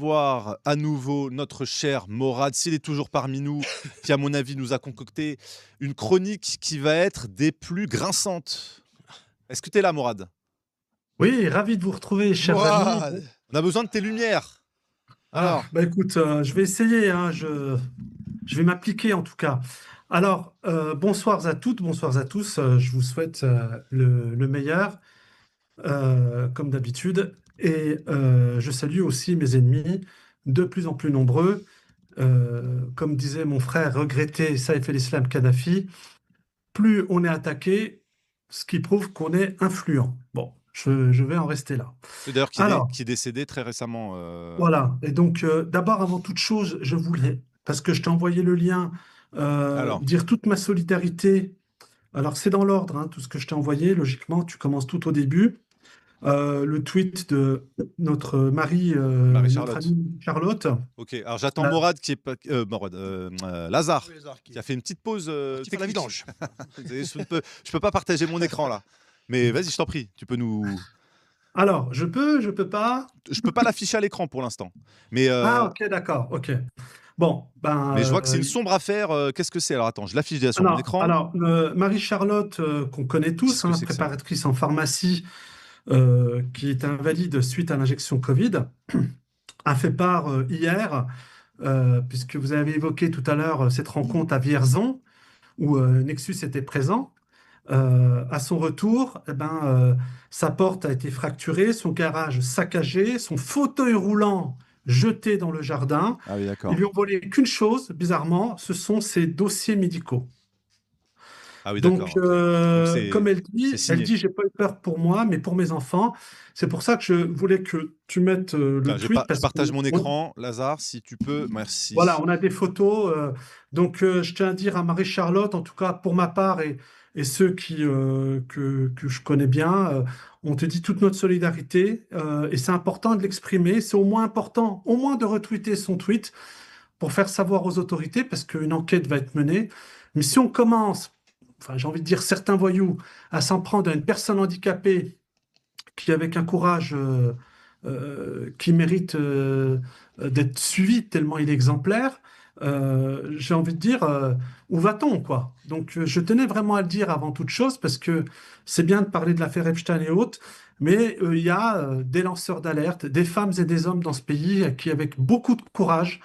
recevoir à nouveau notre cher Morad, s'il est toujours parmi nous, qui à mon avis nous a concocté une chronique qui va être des plus grinçantes. Est-ce que tu es là, Morad? Oui, ravi de vous retrouver, chers amis. Ouah! On a besoin de tes lumières. Alors, Bah écoute, je vais essayer, hein, je vais m'appliquer en tout cas. Alors, bonsoir à toutes, bonsoir à tous. Je vous souhaite le meilleur, comme d'habitude. Et je salue aussi mes ennemis, de plus en plus nombreux. Comme disait mon frère regretté Saïf el-Islam Kadhafi, plus on est attaqué, ce qui prouve qu'on est influent. Bon, je vais en rester là. c'est d'ailleurs Alors, qui est décédé très récemment. voilà. Et donc, d'abord, avant toute chose, je voulais, parce que je t'ai envoyé le lien, Alors, dire toute ma solidarité. Alors, c'est dans l'ordre, hein, tout ce que je t'ai envoyé. Logiquement, tu commences tout au début. Le tweet de notre notre Marie-Charlotte. amie Charlotte. Ok, alors j'attends La- Morad qui est pas. Morad, Lazare, Oui, Lézard qui qui a fait une petite pause parti faire la technique. vidange. Je peux pas partager mon écran là. Mais vas-y, je t'en prie, tu peux nous. Alors, je peux pas. Je peux pas l'afficher à l'écran pour l'instant. Mais, Ah, ok, d'accord, ok. Bon, ben, mais je vois que c'est une sombre affaire. Qu'est-ce que c'est? Alors attends, je l'affiche déjà sur mon alors, écran. alors Marie-Charlotte, qu'on connaît Qu'est-ce tous, que hein, c'est que ça? préparatrice en pharmacie, qui est invalide suite à l'injection Covid, a fait part hier, puisque vous avez évoqué tout à l'heure cette rencontre à Vierzon, où Nexus était présent. À son retour, eh ben, sa porte a été fracturée, son garage saccagé, son fauteuil roulant jeté dans le jardin. Ah oui, Ils d'accord. lui ont volé qu'une chose, bizarrement, ce sont ses dossiers médicaux. Ah oui, d'accord, Donc, ok. Donc comme c'est elle signé. dit, j'ai pas eu peur pour moi, mais pour mes enfants. C'est pour ça que je voulais que tu mettes Tiens, le tweet, je parce que partage mon écran. Lazare, si tu peux, merci. voilà, on a des photos. Donc, je tiens à dire à Marie-Charlotte, en tout cas pour ma part et ceux que je connais bien, on te dit toute notre solidarité, et c'est important de l'exprimer. C'est au moins important, au moins de retweeter son tweet pour faire savoir aux autorités, parce qu'une enquête va être menée. Mais si on commence, enfin, j'ai envie de dire certains voyous, à s'en prendre à une personne handicapée qui, avec un courage qui mérite d'être suivi tellement il est exemplaire, j'ai envie de dire, où va-t-on, quoi? Donc, je tenais vraiment à le dire avant toute chose, parce que c'est bien de parler de l'affaire Epstein et autres, mais il y a des lanceurs d'alerte, des femmes et des hommes dans ce pays qui, avec beaucoup de courage,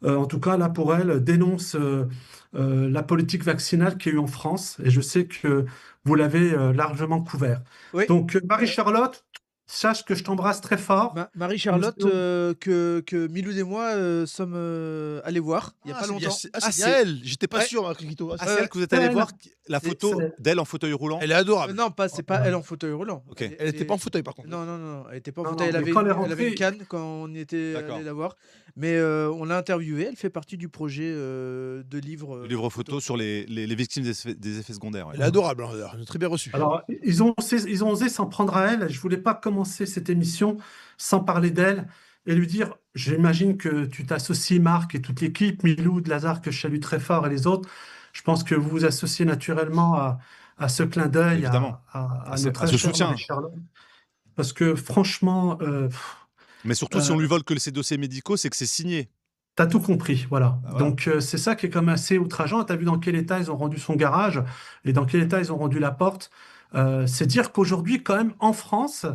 en tout cas là pour elles, dénoncent la politique vaccinale qu'il y a eu en France, et je sais que vous l'avez largement couvert. Oui, Donc, Marie-Charlotte, sache que je t'embrasse très fort. Nous Marie-Charlotte, serons- que Miloud et moi sommes allés voir il y a pas C'est bien, longtemps. c'est bien c'est elle. J'étais pas ouais, sûr, hein, Crito. c'est elle que vous êtes allé Elle, voir la c'est photo elle. d'elle en fauteuil roulant. Elle est adorable. Non, pas, c'est pas elle en fauteuil roulant. Ok. Elle, Elle elle était pas en euh, fauteuil par contre. Non, non, non, elle était pas en Non, fauteuil. non, mais quand elle est Elle avait une rentrée, canne quand on était D'accord. allé la voir. Mais on l'a interviewée. Elle fait partie du projet de livre Le livre photo. photo sur les victimes des effets secondaires. Ouais. Elle est adorable, hein, d'ailleurs. Elle est très bien reçue. alors, ils ont osé s'en prendre à elle. Je voulais pas commencer cette émission sans parler d'elle et lui dire, j'imagine que tu t'associes, Marc, et toute l'équipe, Milou, de Lazare, que je salue très fort, et les autres. Je pense que vous vous associez naturellement à ce clin d'œil Évidemment. à À notre ce chère soutien. Marie-Charlotte. Parce que franchement, Mais surtout, si euh, on lui vole que ses dossiers médicaux, c'est que c'est signé. t'as tout compris, voilà. Bah, voilà. Donc c'est ça qui est quand même assez outrageant. T'as vu dans quel état ils ont rendu son garage et dans quel état ils ont rendu la porte. C'est dire qu'aujourd'hui, quand même, en France,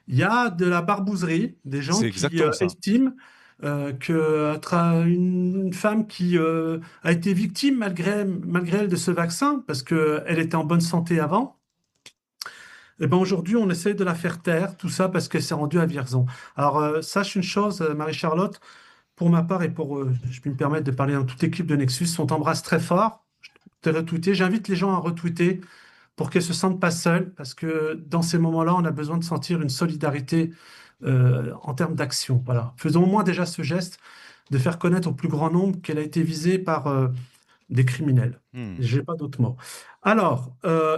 il y a de la barbouzerie, des gens C'est qui exactement ça. estiment que une femme qui a été victime malgré elle de ce vaccin, parce qu'elle était en bonne santé avant, et ben aujourd'hui, on essaye de la faire taire, tout ça parce qu'elle s'est rendue à Vierzon. Alors, sache une chose, Marie-Charlotte, pour ma part et pour, je peux me permettre de parler dans toute l'équipe de Nexus, on t'embrasse très fort. Je t'ai retweeté. J'invite les gens à retweeter pour qu'elles se sentent pas seules, parce que dans ces moments-là, on a besoin de sentir une solidarité en termes d'action. Voilà. Faisons au moins déjà ce geste de faire connaître au plus grand nombre qu'elle a été visée par des criminels. Hmm. J'ai pas d'autres mots. Alors,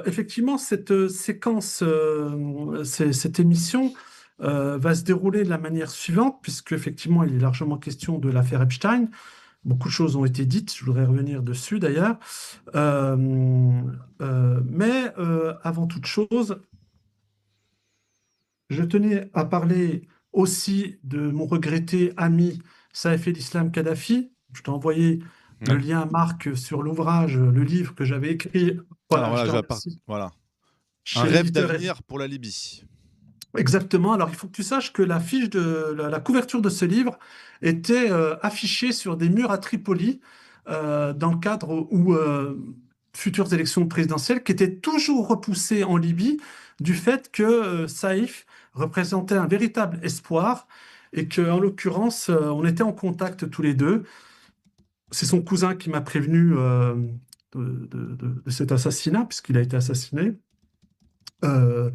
effectivement, cette séquence, cette émission va se dérouler de la manière suivante, puisque effectivement, il est largement question de l'affaire Epstein. Beaucoup de choses ont été dites, je voudrais revenir dessus d'ailleurs. Mais avant toute chose, je tenais à parler aussi de mon regretté ami Saïf el-Islam Kadhafi. Je t'ai envoyé le Ouais. lien, Marc, sur l'ouvrage, le livre que j'avais écrit. Alors Voilà, je voilà, te je vais remercie. voilà. Un Chez rêve l'éditeur. d'avenir pour la Libye. Exactement. Alors, il faut que tu saches que la couverture de ce livre était affichée sur des murs à Tripoli dans le cadre où futures élections présidentielles qui étaient toujours repoussées en Libye du fait que Saïf représentait un véritable espoir et que, en l'occurrence, on était en contact tous les deux. C'est son cousin qui m'a prévenu de cet assassinat, puisqu'il a été assassiné. Euh,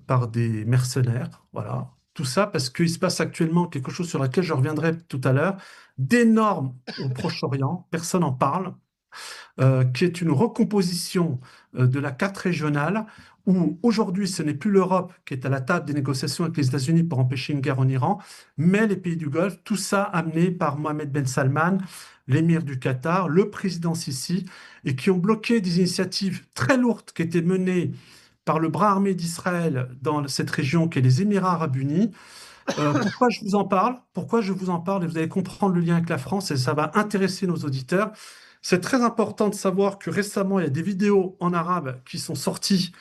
par des mercenaires. Voilà. Tout ça parce qu'il se passe actuellement quelque chose sur laquelle je reviendrai tout à l'heure, d'énorme au Proche-Orient, personne n'en parle, qui est une recomposition de la carte régionale où aujourd'hui ce n'est plus l'Europe qui est à la table des négociations avec les États-Unis pour empêcher une guerre en Iran, mais les pays du Golfe, tout ça amené par Mohamed Ben Salman, l'émir du Qatar, le président Sisi, et qui ont bloqué des initiatives très lourdes qui étaient menées par le bras armé d'Israël dans cette région qui est les Émirats arabes unis. Pourquoi je vous en parle? Pourquoi je vous en parle? Et vous allez comprendre le lien avec la France et ça va intéresser nos auditeurs. C'est très important de savoir que récemment, il y a des vidéos en arabe qui sont sorties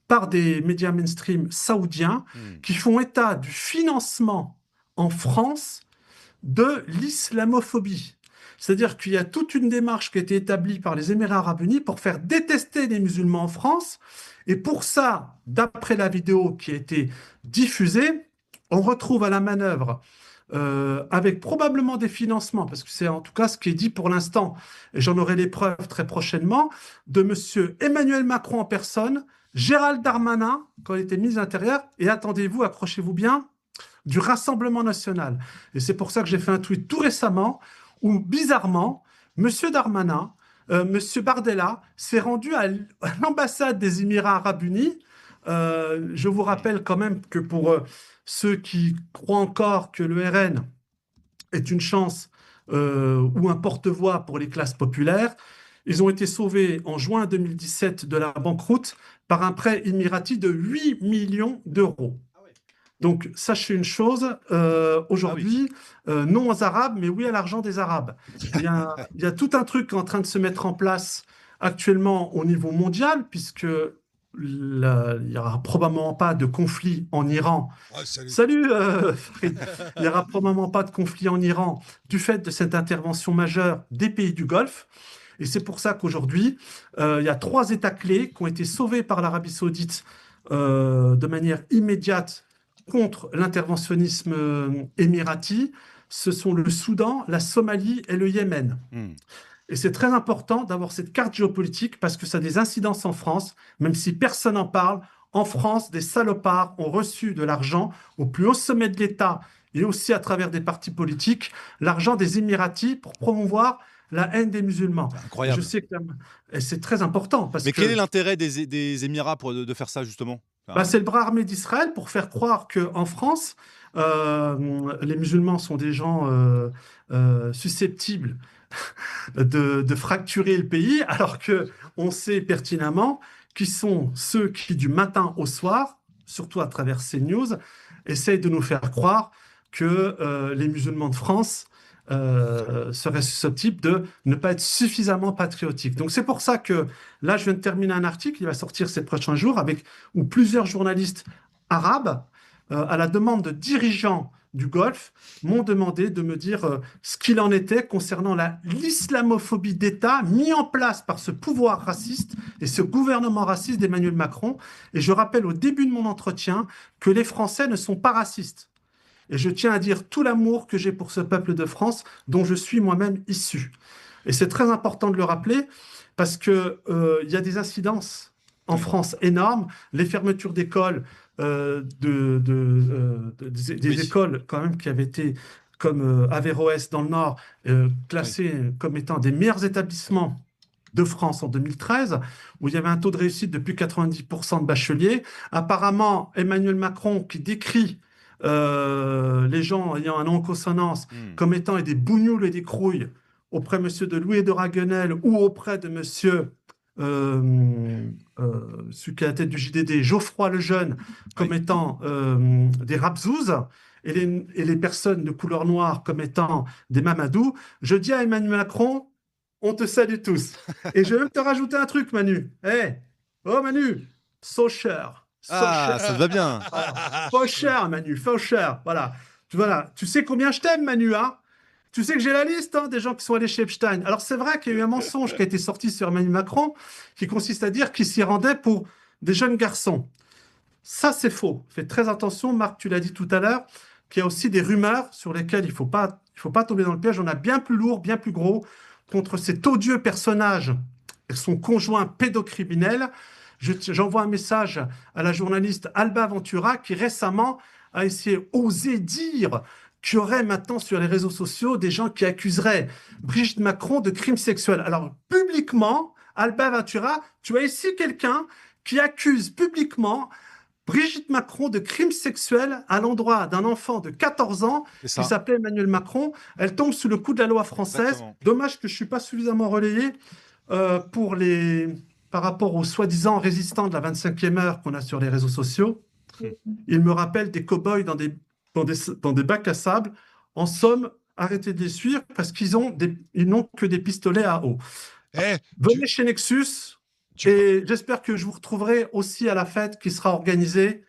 par des médias mainstream saoudiens Hmm. qui font état du financement en France de l'islamophobie. C'est-à-dire qu'il y a toute une démarche qui a été établie par les Émirats arabes unis pour faire détester les musulmans en France. Et pour ça, d'après la vidéo qui a été diffusée, on retrouve à la manœuvre, avec probablement des financements, parce que c'est en tout cas ce qui est dit pour l'instant, et j'en aurai les preuves très prochainement, de M. Emmanuel Macron en personne, Gérald Darmanin, quand il était ministre de l'Intérieur, et attendez-vous, accrochez-vous bien, du Rassemblement national. Et c'est pour ça que j'ai fait un tweet tout récemment où, bizarrement, M. Darmanin, M. Bardella s'est rendu à l'ambassade des Émirats arabes unis. Je vous rappelle quand même que pour ceux qui croient encore que le RN est une chance ou un porte-voix pour les classes populaires, ils ont été sauvés en juin 2017 de la banqueroute par un prêt émirati de 8 millions d'euros. Donc, sachez une chose, Ah oui. aujourd'hui, non aux Arabes, mais oui à l'argent des Arabes. Il y a tout un truc en train de se mettre en place actuellement au niveau mondial, puisque il n'y aura probablement pas de conflit en Iran. Ah, salut. Salut, Farid. Il n'y aura probablement pas de conflit en Iran du fait de cette intervention majeure des pays du Golfe. Et c'est pour ça qu'aujourd'hui, il y a 3 États clés qui ont été sauvés par l'Arabie saoudite de manière immédiate contre l'interventionnisme émirati. Ce sont le Soudan, la Somalie et le Yémen. Hmm. Et c'est très important d'avoir cette carte géopolitique parce que ça a des incidences en France, même si personne n'en parle. En France, des salopards ont reçu de l'argent au plus haut sommet de l'État et aussi à travers des partis politiques, l'argent des Émiratis pour promouvoir la haine des musulmans. Incroyable. Je sais que et c'est très important parce Mais que quel est l'intérêt des Émirats de faire ça, justement? Enfin, c'est le bras armé d'Israël pour faire croire qu'en France, les musulmans sont des gens susceptibles de fracturer le pays, alors que on sait pertinemment qui sont ceux qui, du matin au soir, surtout à travers CNews, essayent de nous faire croire que les musulmans de France seraient susceptibles de ne pas être suffisamment patriotiques. Donc c'est pour ça que là, je viens de terminer un article, il va sortir ces prochains jours, où plusieurs journalistes arabes, à la demande de dirigeants du Golfe, m'ont demandé de me dire ce qu'il en était concernant l'islamophobie d'État mis en place par ce pouvoir raciste et ce gouvernement raciste d'Emmanuel Macron. Et je rappelle au début de mon entretien que les Français ne sont pas racistes. Et je tiens à dire tout l'amour que j'ai pour ce peuple de France dont je suis moi-même issu. Et c'est très important de le rappeler parce que il y a des incidences en France énormes, les fermetures d'écoles, des Oui. écoles quand même qui avaient été comme Averroès dans le Nord, classées comme étant des meilleurs établissements de France en 2013, où il y avait un taux de réussite de plus de 90% de bacheliers. Apparemment, Emmanuel Macron, qui décrit les gens ayant un nom en consonance comme étant des bougnoules et des crouilles auprès de M. de Louis de Raguenel ou auprès de M. celui qui est à la tête du JDD, Geoffroy Lejeune, comme Oui. étant des Rabzouz, et les personnes de couleur noire comme étant des Mamadou, je dis à Emmanuel Macron, on te salue tous. Et je vais même te rajouter un truc, Manu. Oh Manu, so cher, so Ah, cher. ça te va bien. Voilà. Faux cher, Manu, faux cher. Voilà. Tu sais combien je t'aime, Manu, hein? Tu sais que j'ai la liste des gens qui sont allés chez Epstein. Alors, c'est vrai qu'il y a eu un mensonge qui a été sorti sur Emmanuel Macron qui consiste à dire qu'il s'y rendait pour des jeunes garçons. Ça, c'est faux. Fais très attention, Marc, tu l'as dit tout à l'heure, qu'il y a aussi des rumeurs sur lesquelles il faut pas tomber dans le piège. On a bien plus lourd, bien plus gros contre cet odieux personnage et son conjoint pédocriminel. J'envoie un message à la journaliste Alba Ventura qui récemment a osé dire qu'il y aurait maintenant sur les réseaux sociaux des gens qui accuseraient Brigitte Macron de crimes sexuels. Alors, publiquement, Alba Ventura, tu as ici quelqu'un qui accuse publiquement Brigitte Macron de crimes sexuels à l'endroit d'un enfant de 14 ans C'est qui ça. s'appelait Emmanuel Macron. Elle tombe sous le coup de la loi française. Exactement. Dommage que je ne suis pas suffisamment relayé par rapport aux soi-disant résistants de la 25e heure qu'on a sur les réseaux sociaux. Il me rappelle des cow-boys dans des bacs à sable. En somme, arrêtez de les suivre parce ils n'ont que des pistolets à eau. Eh, Venez chez Nexus tu- et j'espère que je vous retrouverai aussi à la fête qui sera organisée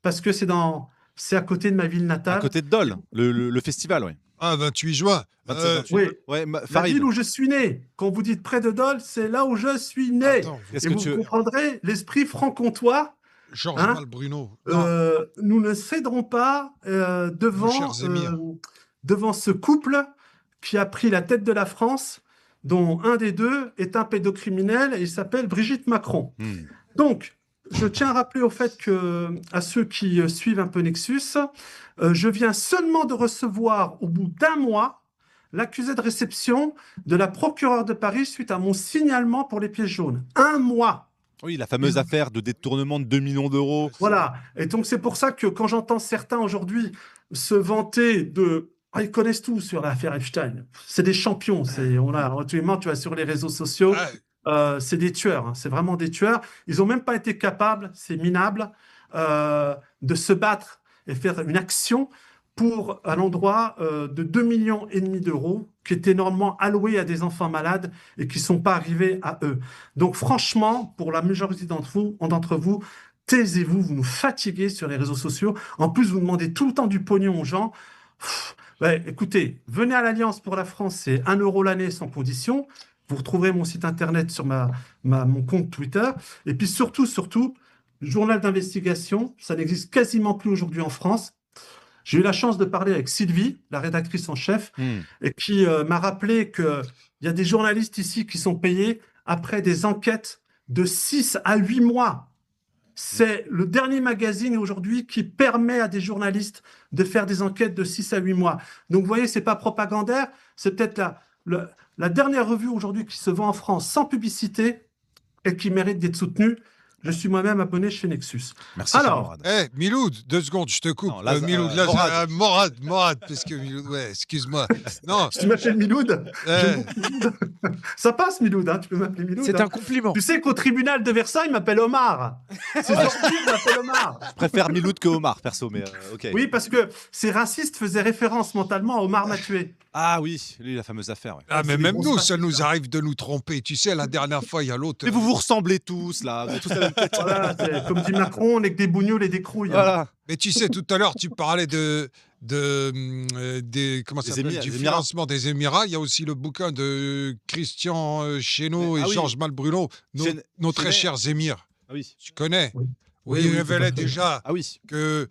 parce que c'est à côté de ma ville À natale. côté de Dole, le festival, oui. Ah, 28 juin. 27, 28. Oui, Ouais, la Farid, ville où je suis né. Quand vous dites près de Dole, c'est là où je suis né. Attends, qu'est-ce Et que vous tu... comprendrez l'esprit franc-comtois. Georges Hein Malbruno. Non, Nous ne céderons pas mon cher Zemmour. devant ce couple qui a pris la tête de la France, dont un des deux est un pédocriminel et il s'appelle Brigitte Macron. Donc, je tiens à rappeler à ceux qui suivent un peu Nexus, je viens seulement de recevoir au bout d'un mois l'accusé de réception de la procureure de Paris suite à mon signalement pour les pièces jaunes. Un mois. Oui, la fameuse affaire de détournement de 2 millions d'euros. Voilà. Et donc, c'est pour ça que quand j'entends certains aujourd'hui se vanter de. Ah, ils connaissent tout sur l'affaire Epstein. C'est des champions. Actuellement, tu vas sur les réseaux sociaux. C'est des tueurs. C'est vraiment des tueurs. Ils n'ont même pas été capables, c'est minable, de se battre et faire une action pour un endroit de 2,5 millions d'euros qui étaient normalement alloués à des enfants malades et qui ne sont pas arrivés à eux. Donc franchement, pour la majorité d'entre vous, taisez-vous, vous nous fatiguez sur les réseaux sociaux. En plus, vous demandez tout le temps du pognon aux gens. Écoutez, venez à l'Alliance pour la France, c'est 1 euro l'année sans condition. Vous retrouverez mon site internet sur mon compte Twitter. Et puis surtout, journal d'investigation, ça n'existe quasiment plus aujourd'hui en France. J'ai eu la chance de parler avec Sylvie, la rédactrice en chef, et qui m'a rappelé qu'il y a des journalistes ici qui sont payés après des enquêtes de 6 à 8 mois. C'est le dernier magazine aujourd'hui qui permet à des journalistes de faire des enquêtes de 6 à 8 mois. Donc vous voyez, ce n'est pas propagandaire, c'est peut-être la dernière revue aujourd'hui qui se vend en France sans publicité et qui mérite d'être soutenue. Je suis moi-même abonné chez Nexus. Merci, Alors, Morad. Miloud, 2 secondes, je te coupe. Non, là, Miloud, Morad, parce que Miloud, excuse-moi. Non. Tu m'appelles Miloud, ça passe Miloud, hein, tu peux m'appeler Miloud. C'est un compliment. Tu sais qu'au tribunal de Versailles, il m'appelle Omar. C'est sorti, il m'appelle Omar. Je préfère Miloud que Omar, perso, mais ok. Oui, parce que ces racistes faisaient référence mentalement à Omar m'a tué. Ah oui, lui, la fameuse affaire. Ouais. Ah, mais c'est même des nous, grosses ça nous racistes, arrive de nous tromper. Tu sais, la dernière fois, il y a l'autre. Mais vous vous ressemblez tous, là. Vous avez tous la même tête. Voilà, comme dit Macron, on n'est que des bougnoules et des crouilles. Voilà. Mais tu sais, tout à l'heure, tu parlais comment ça s'appelle, du Émirats. financement des Émirats. Il y a aussi le bouquin de Christian Chesneau et Ah oui. Georges Malbruno, nos très Chenet. chers émirs. Ah oui. Tu connais? Oui. Oui, Oui, il oui, révélait tout à fait. déjà Ah oui. que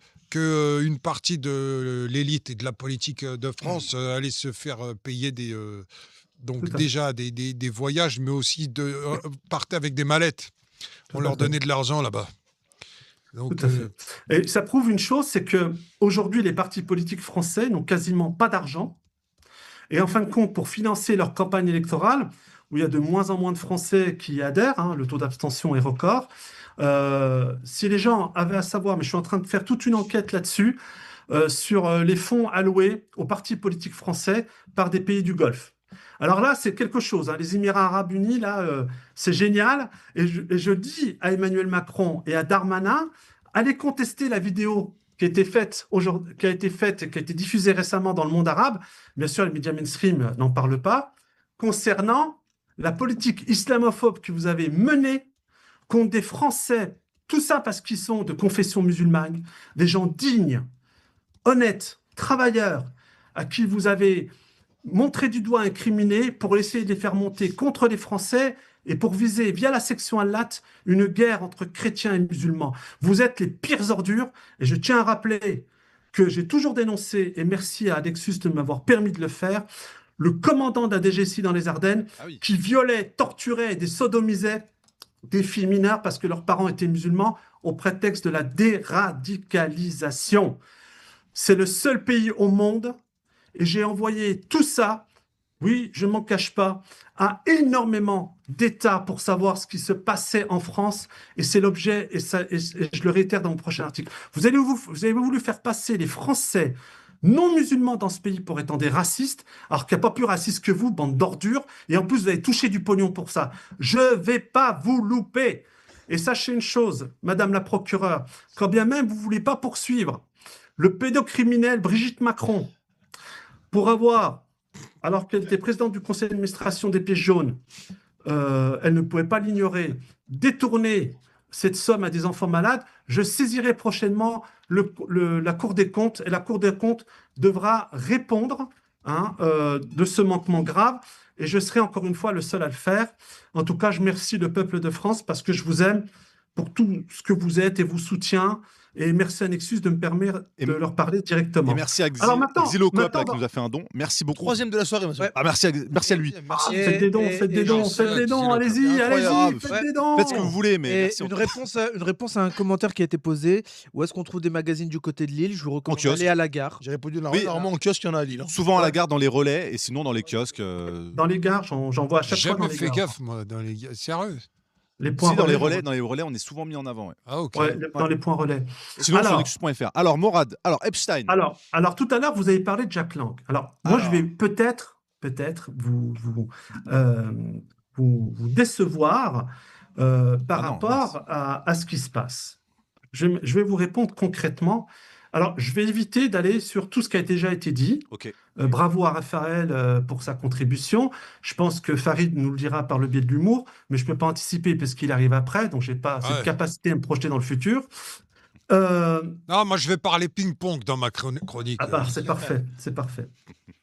une partie de l'élite et de la politique de France allait se faire payer donc Tout à fait. déjà des voyages, mais aussi partaient avec des mallettes. Tout On à leur fait. donnait de l'argent là-bas. Donc, Tout à fait. Et ça prouve une chose, c'est que aujourd'hui, les partis politiques français n'ont quasiment pas d'argent. Et en fin de compte, pour financer leur campagne électorale, où il y a de moins en moins de Français qui y adhèrent, hein, le taux d'abstention est record. Si les gens avaient à savoir, mais je suis en train de faire toute une enquête là-dessus, sur les fonds alloués aux partis politiques français par des pays du Golfe. Alors là, c'est quelque chose, hein. Les Émirats arabes unis, là, c'est génial. Et je dis à Emmanuel Macron et à Darmanin, allez contester la vidéo qui a été faite aujourd'hui, qui a été faite, et qui a été diffusée récemment dans le monde arabe. Bien sûr, les médias mainstream n'en parlent pas, concernant la politique islamophobe que vous avez menée contre des Français. Tout ça parce qu'ils sont de confession musulmane, des gens dignes, honnêtes, travailleurs, à qui vous avez montré du doigt incriminés pour essayer de les faire monter contre les Français et pour viser, via la section Al-Lat, une guerre entre chrétiens et musulmans. Vous êtes les pires ordures, et je tiens à rappeler que j'ai toujours dénoncé, et merci à Alexus de m'avoir permis de le faire, le commandant d'un DGSI dans les Ardennes Ah oui. qui violait, torturait et sodomisait des filles mineures parce que leurs parents étaient musulmans au prétexte de la déradicalisation. C'est le seul pays au monde, et j'ai envoyé tout ça, oui, je ne m'en cache pas, à énormément d'États pour savoir ce qui se passait en France, et c'est l'objet, et je le réitère dans mon prochain article. Vous avez voulu faire passer les Français non musulmans dans ce pays pour étant des racistes, alors qu'il n'y a pas plus raciste que vous, bande d'ordures, et en plus vous avez touché du pognon pour ça. Je ne vais pas vous louper. Et sachez une chose, Madame la procureure, quand bien même vous ne voulez pas poursuivre le pédocriminel Brigitte Macron pour avoir, alors qu'elle était présidente du conseil d'administration des Pieds Jaunes, elle ne pouvait pas l'ignorer, détourner cette somme à des enfants malades, je saisirai prochainement la Cour des comptes, et la Cour des comptes devra répondre, hein, de ce manquement grave, et je serai encore une fois le seul à le faire. En tout cas, je remercie le peuple de France parce que je vous aime pour tout ce que vous êtes et vous soutiens. Et merci à Nexus de me permettre de leur parler directement. Et merci à Alors maintenant, Xylocop là, qui nous a fait un don. Merci beaucoup. 3e de la soirée, monsieur. Ouais. Ah, merci à lui. Merci. faites des dons, faites des dons, faites des dons, allez-y, Incroyable. faites des dons. Faites ce que vous voulez, mais Et merci. une réponse à un commentaire qui a été posé. Où est-ce qu'on trouve des magazines du côté de Lille? Je vous recommande kiosque. d'aller à la gare. J'ai répondu Oui. normalement en kiosque, il y en a à Lille. Hein. Souvent à la gare, dans les relais, et sinon dans les kiosques. Dans les gares, j'en vois à chaque J'ai fois dans jamais les fait gares. gaffe, moi, dans les sérieux. Les points Si, dans les relais, relais, on est souvent mis en avant. Ouais. Ah, ok. ouais, dans les points relais. Sinon, sur Alors- nexus.fr. Alors, Morad, Epstein. Alors tout à l'heure, vous avez parlé de Jack Lang. Alors, moi, je vais peut-être vous décevoir par Ah non, rapport à ce qui se passe. Je vais vous répondre concrètement. Alors, je vais éviter d'aller sur tout ce qui a déjà été dit. Ok. Bravo à Raphaël pour sa contribution. Je pense que Farid nous le dira par le biais de l'humour, mais je ne peux pas anticiper parce qu'il arrive après, donc je n'ai pas cette Ouais. capacité à me projeter dans le futur. Non, moi, je vais parler ping-pong dans ma chronique. Ah bah, c'est parfait, c'est parfait.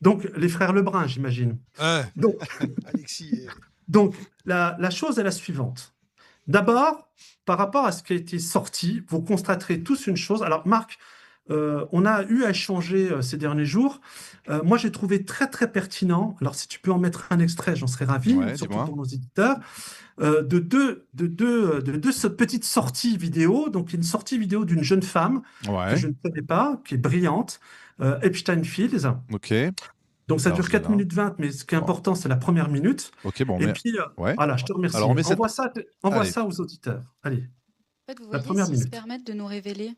Donc, les frères Lebrun, j'imagine. Ouais. Donc, Alexis. donc la chose est la suivante. D'abord, par rapport à ce qui a été sorti, vous constaterez tous une chose. Alors, Marc, on a eu à échanger ces derniers jours. Moi, j'ai trouvé très, très pertinent. Alors, si tu peux en mettre un extrait, j'en serais ravi, Ouais, surtout dis-moi. pour nos éditeurs. De deux petites sorties vidéo. Donc, une sortie vidéo d'une jeune femme que Ouais. je ne connais pas, qui est brillante, Epstein Fields. Ok. Donc, ça Alors, dure je 4 vais là. minutes 20, mais ce qui est important, c'est la première minute. Ok, bon, Et mais. puis, Ouais. voilà, je te remercie. Alors, on met cette- Envoie Allez. ça aux auditeurs. Allez. En fait, vous La voyez, première s'ils se minute. permettent de nous révéler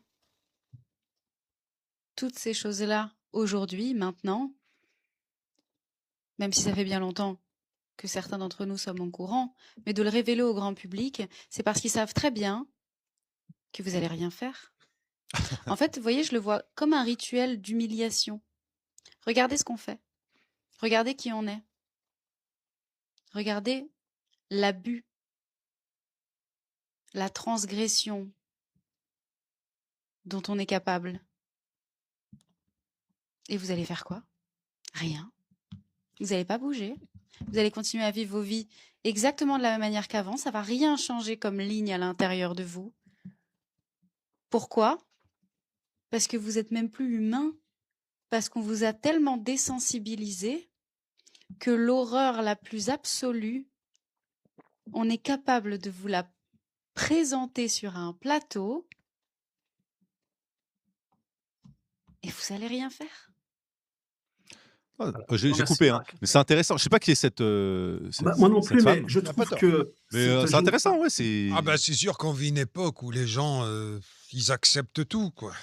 toutes ces choses-là aujourd'hui, maintenant, même si ça fait bien longtemps que certains d'entre nous sommes au courant, mais de le révéler au grand public, c'est parce qu'ils savent très bien que vous allez rien faire. En fait, vous voyez, je le vois comme un rituel d'humiliation. Regardez ce qu'on fait. Regardez qui on est. Regardez l'abus, la transgression dont on est capable. Et vous allez faire quoi? Rien. Vous n'allez pas bouger. Vous allez continuer à vivre vos vies exactement de la même manière qu'avant. Ça va rien changer comme ligne à l'intérieur de vous. Pourquoi? Parce que vous êtes même plus humain. Parce qu'on vous a tellement désensibilisé que l'horreur la plus absolue, on est capable de vous la présenter sur un plateau et vous allez rien faire. Ah, j'ai Merci, coupé, hein. Marc. Mais c'est intéressant. Je sais pas qui est cette. Moi non cette plus, mais femme. je n'a trouve pas tort. que Mais cette c'est jeune intéressant, femme- ouais. C'est. Ah, bah, c'est sûr qu'on vit une époque où les gens, ils acceptent tout, quoi.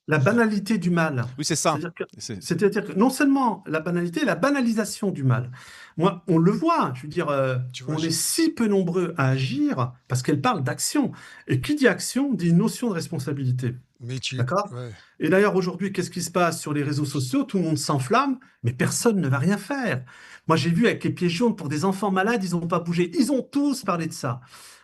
la banalité du mal. Oui, c'est ça. C'est-à-dire que, C'est- c'est-à-dire que non seulement la banalité, la banalisation du mal. Moi, on le voit, je veux dire, Tu vois, on est si peu nombreux à agir parce qu'elle parle d'action. Et qui dit action dit notion de responsabilité. mais tu. D'accord? Ouais. Et d'ailleurs, aujourd'hui, qu'est-ce qui se passe sur les réseaux sociaux? Tout le monde s'enflamme, mais personne ne va rien faire. Moi, j'ai vu avec les pieds jaunes pour des enfants malades, ils n'ont pas bougé. Ils ont tous parlé de ça.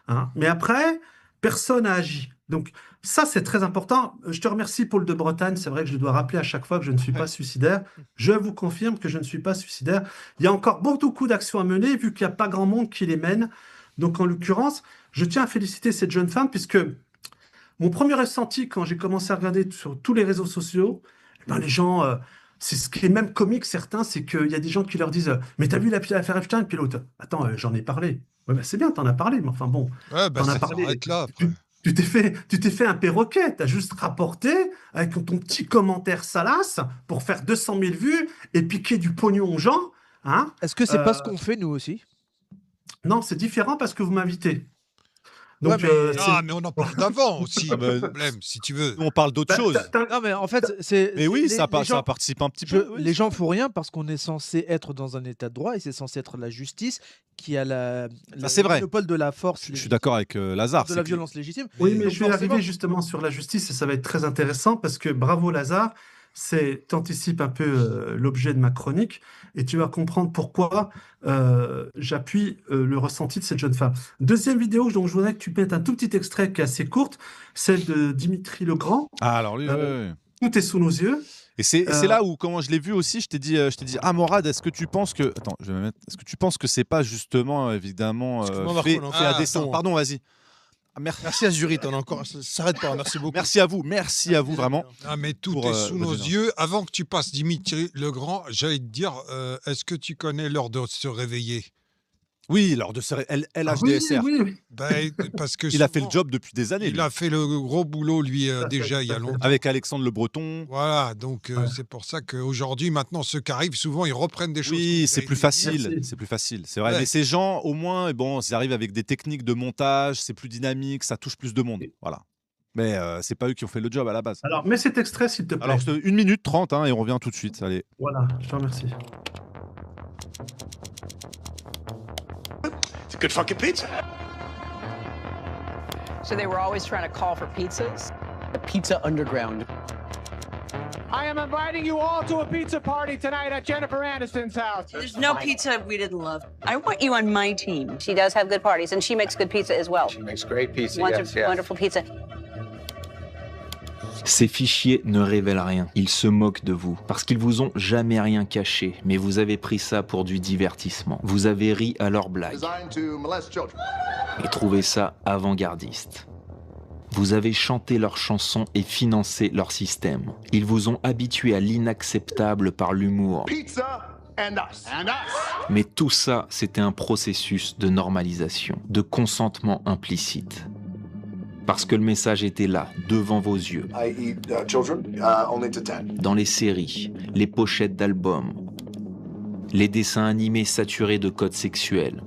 Hein. Mais après, personne n'a agi. Donc, ça, c'est très important. Je te remercie, Paul de Bretagne. C'est vrai que je dois rappeler à chaque fois que je ne suis pas suicidaire. Je vous confirme que je ne suis pas suicidaire. Il y a encore beaucoup d'actions à mener, vu qu'il n'y a pas grand monde qui les mène. Donc, en l'occurrence, je tiens à féliciter cette jeune femme, puisque mon premier ressenti quand j'ai commencé à regarder sur tous les réseaux sociaux, eh ben, les gens, c'est ce qui est même comique, certains, c'est qu'il y a des gens qui leur disent mais t'as vu l'affaire Epstein? Puis l'autre, attends, j'en ai parlé. Ouais, ben, c'est bien, t'en as parlé, mais enfin bon, Ouais, bah, t'en as ça parlé. s'arrête là après. Tu t'es fait un perroquet, t'as juste rapporté avec ton petit commentaire salace pour faire 200 000 vues et piquer du pognon aux gens. Hein? Est-ce que c'est pas ce Euh, qu'on fait, nous aussi? non, c'est différent parce que vous m'invitez. Ouais, Donc, mais... Ah, mais on en parle d'avant aussi, Ah, bah, le problème, si tu veux. Nous, on parle d'autre chose. Non, mais en fait, c'est... Mais oui, les ça gens... participe un petit peu. oui. Les gens font rien parce qu'on est censé être dans un état de droit et c'est censé être la justice qui a c'est le vrai. monopole de la force, Je suis d'accord avec Lazare. de la violence légitime. oui, mais Donc je vais forcément- arriver justement sur la justice et ça va être très intéressant parce que bravo Lazare, t'anticipes un peu l'objet de ma chronique et tu vas comprendre pourquoi j'appuie le ressenti de cette jeune femme. Deuxième vidéo dont je voudrais que tu mettes un tout petit extrait qui est assez courte, celle de Dimitri Legrand. Ah, alors lui, Euh, ouais. Tout est sous nos yeux. Et c'est Euh, là où, quand je l'ai vu aussi, je t'ai dit, ah Morad, est-ce que tu penses que, attends, je vais me mettre, est-ce que tu penses que c'est pas justement, évidemment, Excuse-moi, Marco, fait, on en fait à fait dessein? un ton. Pardon, vas-y. Ah, Merci à Zurich, on a encore. Ça s'arrête pas, merci beaucoup. Merci à vous vraiment. Ah, mais tout Pour, est sous nos votre génération. yeux. Avant que tu passes Dimitri Legrand, j'allais te dire, est-ce que tu connais l'heure de se réveiller? Oui, lors de ce oui, LHDSR. oui. Ben, parce que Il a fait le souvent, job depuis des années. il lui. a fait le gros boulot, lui, Tout à fait, déjà, il y tout a à fait. longtemps. Avec Alexandre Le Breton. Voilà, donc Ouais. c'est pour ça qu'aujourd'hui, maintenant, ceux qui arrivent, souvent, ils reprennent des choses. Oui, qu'on c'est fait plus des- facile. Merci. C'est plus facile, c'est vrai. Ouais. Mais ces gens, au moins, bon, ils arrivent avec des techniques de montage, c'est plus dynamique, ça touche plus de monde. Voilà. Mais c'est pas eux qui ont fait le job à la base. Alors, mets cet extrait s'il te plaît. Alors, 1 minute 30, hein, et on revient tout de suite. Allez. Voilà, je te remercie. It's a good fucking pizza. So they were always trying to call for pizzas? The Pizza Underground. I am inviting you all to a pizza party tonight at Jennifer Aniston's house. There's no pizza we didn't love. I want you on my team. She does have good parties, and she makes good pizza as well. She makes great pizza. Wonderful pizza. Ces fichiers ne révèlent rien, ils se moquent de vous, parce qu'ils vous ont jamais rien caché, mais vous avez pris ça pour du divertissement. Vous avez ri à leurs blagues et trouvé ça avant-gardiste. Vous avez chanté leurs chansons et financé leur système. Ils vous ont habitué à l'inacceptable par l'humour. Pizza and us. And us. Mais tout ça, c'était un processus de normalisation, de consentement implicite. Parce que le message était là, devant vos yeux. I eat children only to 10. Dans les séries, les pochettes d'albums, les dessins animés saturés de codes sexuels.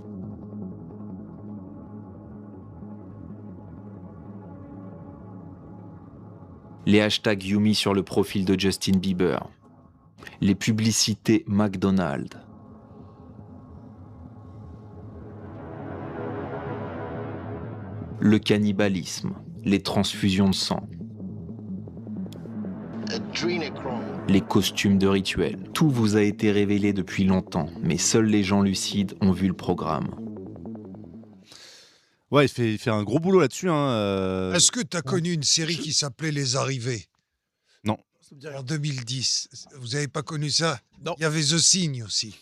Les hashtags Yumi sur le profil de Justin Bieber. Les publicités McDonald's. Le cannibalisme, les transfusions de sang, Adrenochrome. les costumes de rituel. Tout vous a été révélé depuis longtemps, mais seuls les gens lucides ont vu le programme. Ouais, il fait un gros boulot là-dessus. Est-ce que tu as connu une série qui s'appelait Les Arrivés? Non. En 2010. Vous n'avez pas connu ça? Non. Il y avait The Signe aussi.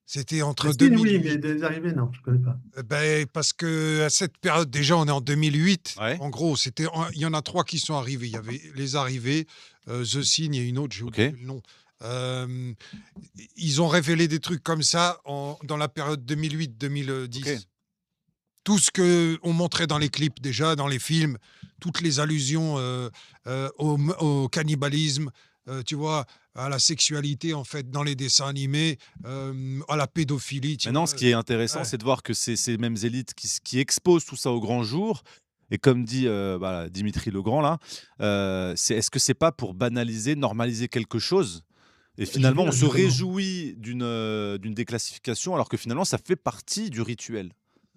C'était entre Christine, 2008. oui, mais des arrivées, non, je connais pas. Ben, parce que à cette période, déjà, on est en 2008. Ouais. En gros, il y en a 3 qui sont arrivés. Il y avait Les Arrivés, The Signe et une autre, j'ai oublié le nom. Ils ont révélé des trucs comme ça dans la période 2008-2010. Ok. Tout ce qu'on montrait dans les clips déjà, dans les films, toutes les allusions au cannibalisme, tu vois, à la sexualité en fait dans les dessins animés, à la pédophilie. Maintenant, ce qui est intéressant, c'est de voir que ces mêmes élites qui exposent tout ça au grand jour, Et comme dit Dimitri Legrand, là, est-ce que c'est pas pour banaliser, normaliser quelque chose? Et finalement, on se réjouit d'une déclassification, alors que finalement, ça fait partie du rituel.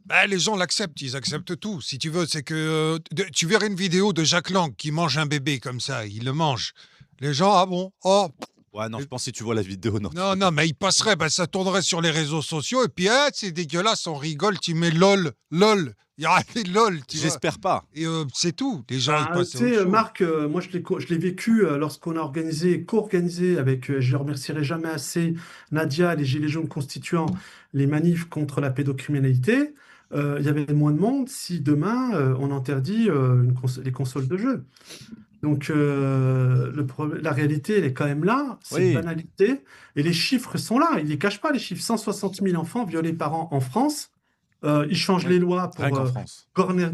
Bah, les gens l'acceptent, ils acceptent tout. Si tu veux, c'est que tu verrais une vidéo de Jacques Lang qui mange un bébé comme ça, il le mange. Les gens, ah bon, oh. Ouais, non, je pense que si tu vois la vidéo, non. Non, mais il passerait, ça tournerait sur les réseaux sociaux, et puis, c'est dégueulasse, on rigole, tu mets lol. Il y aura des lol, tu vois. J'espère pas. Et c'est tout. Les gens, ils Tu passent à autre sais, chose. Marc, moi je l'ai vécu lorsqu'on a co-organisé avec, je ne remercierai jamais assez, Nadia et les Gilets jaunes constituant les manifs contre la pédocriminalité. Il y avait moins de monde si demain on interdit les consoles de jeux. Donc la réalité, elle est quand même là, c'est une banalité. Et les chiffres sont là, ils ne les cachent pas, les chiffres. 160 000 enfants violés par an en France. Ils changent les lois pour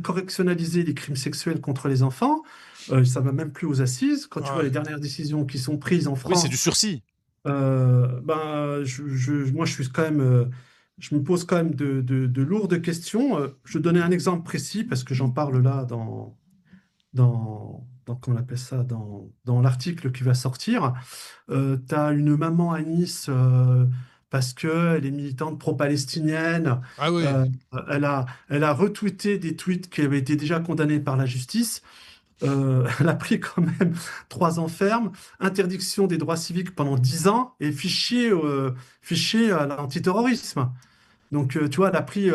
correctionnaliser les crimes sexuels contre les enfants. Ça ne va même plus aux assises. Quand tu vois les dernières décisions qui sont prises en France... Oui, c'est du sursis. Moi, je suis quand même... je me pose quand même de lourdes questions. Je vais donner un exemple précis parce que j'en parle là comment on appelle ça, dans l'article qui va sortir. Tu as une maman à Nice... parce qu'elle est militante pro-palestinienne. Ah oui. Elle a retweeté des tweets qui avaient été déjà condamnés par la justice. Elle a pris quand même 3 ans ferme, interdiction des droits civiques pendant 10 ans et fichier à l'antiterrorisme. Donc, tu vois, elle a pris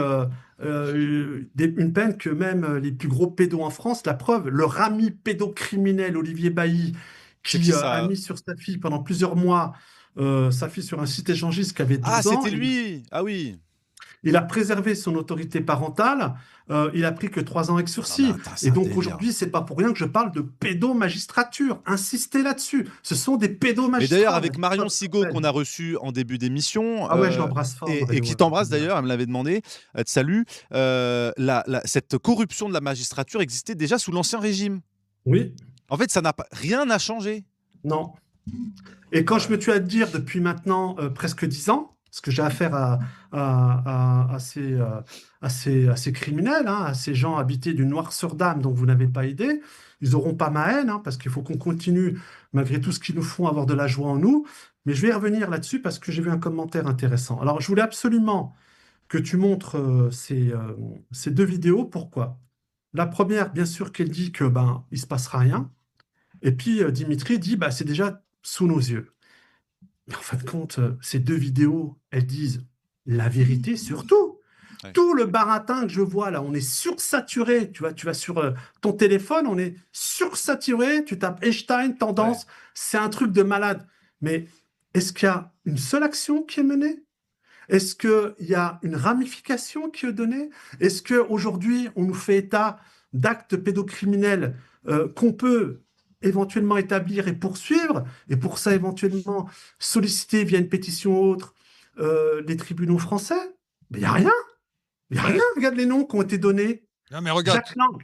une peine que même les plus gros pédos en France, la preuve, leur ami pédocriminel Olivier Bailly, qui a mis sur sa fille pendant plusieurs mois sa fille sur un site échangiste qui avait 12 ans. Ah, c'était lui! Ah oui! Il a préservé son autorité parentale, il a pris que 3 ans avec sursis. Et donc aujourd'hui, c'est pas pour rien que je parle de pédomagistrature. Insistez là-dessus. Ce sont des pédomagistrats. Et d'ailleurs, avec Marion Sigaud, qu'on a reçu en début d'émission, je l'embrasse fort. et qui t'embrasse d'ailleurs, elle me l'avait demandé, elle te salue, cette corruption de la magistrature existait déjà sous l'Ancien Régime. Oui. En fait, rien n'a changé. Non. Et quand je me tue à te dire depuis maintenant presque 10 ans, parce que j'ai affaire à ces criminels, à ces gens habités d'une noirceur d'âme dont vous n'avez pas idée, ils n'auront pas ma haine, parce qu'il faut qu'on continue, malgré tout ce qu'ils nous font, avoir de la joie en nous. Mais je vais y revenir là-dessus parce que j'ai vu un commentaire intéressant. Alors, je voulais absolument que tu montres ces 2 vidéos. Pourquoi? La première, bien sûr, qu'elle dit que il ne se passera rien. Et puis, Dimitri dit, c'est déjà sous nos yeux. Mais en fin de compte, ces 2 vidéos, elles disent la vérité sur tout. Ouais. Tout le baratin que je vois là, on est sursaturé. Tu vas sur ton téléphone, on est sursaturé. Tu tapes Einstein, tendance, c'est un truc de malade. Mais est-ce qu'il y a une seule action qui est menée? Est-ce qu'il y a une ramification qui est donnée? Est-ce qu'aujourd'hui, on nous fait état d'actes pédocriminels qu'on peut éventuellement établir et poursuivre, et pour ça éventuellement solliciter via une pétition ou autre les tribunaux français? Mais il n'y a rien. Il n'y a rien. Regarde les noms qui ont été donnés. Non, mais regarde. Jacques Lang.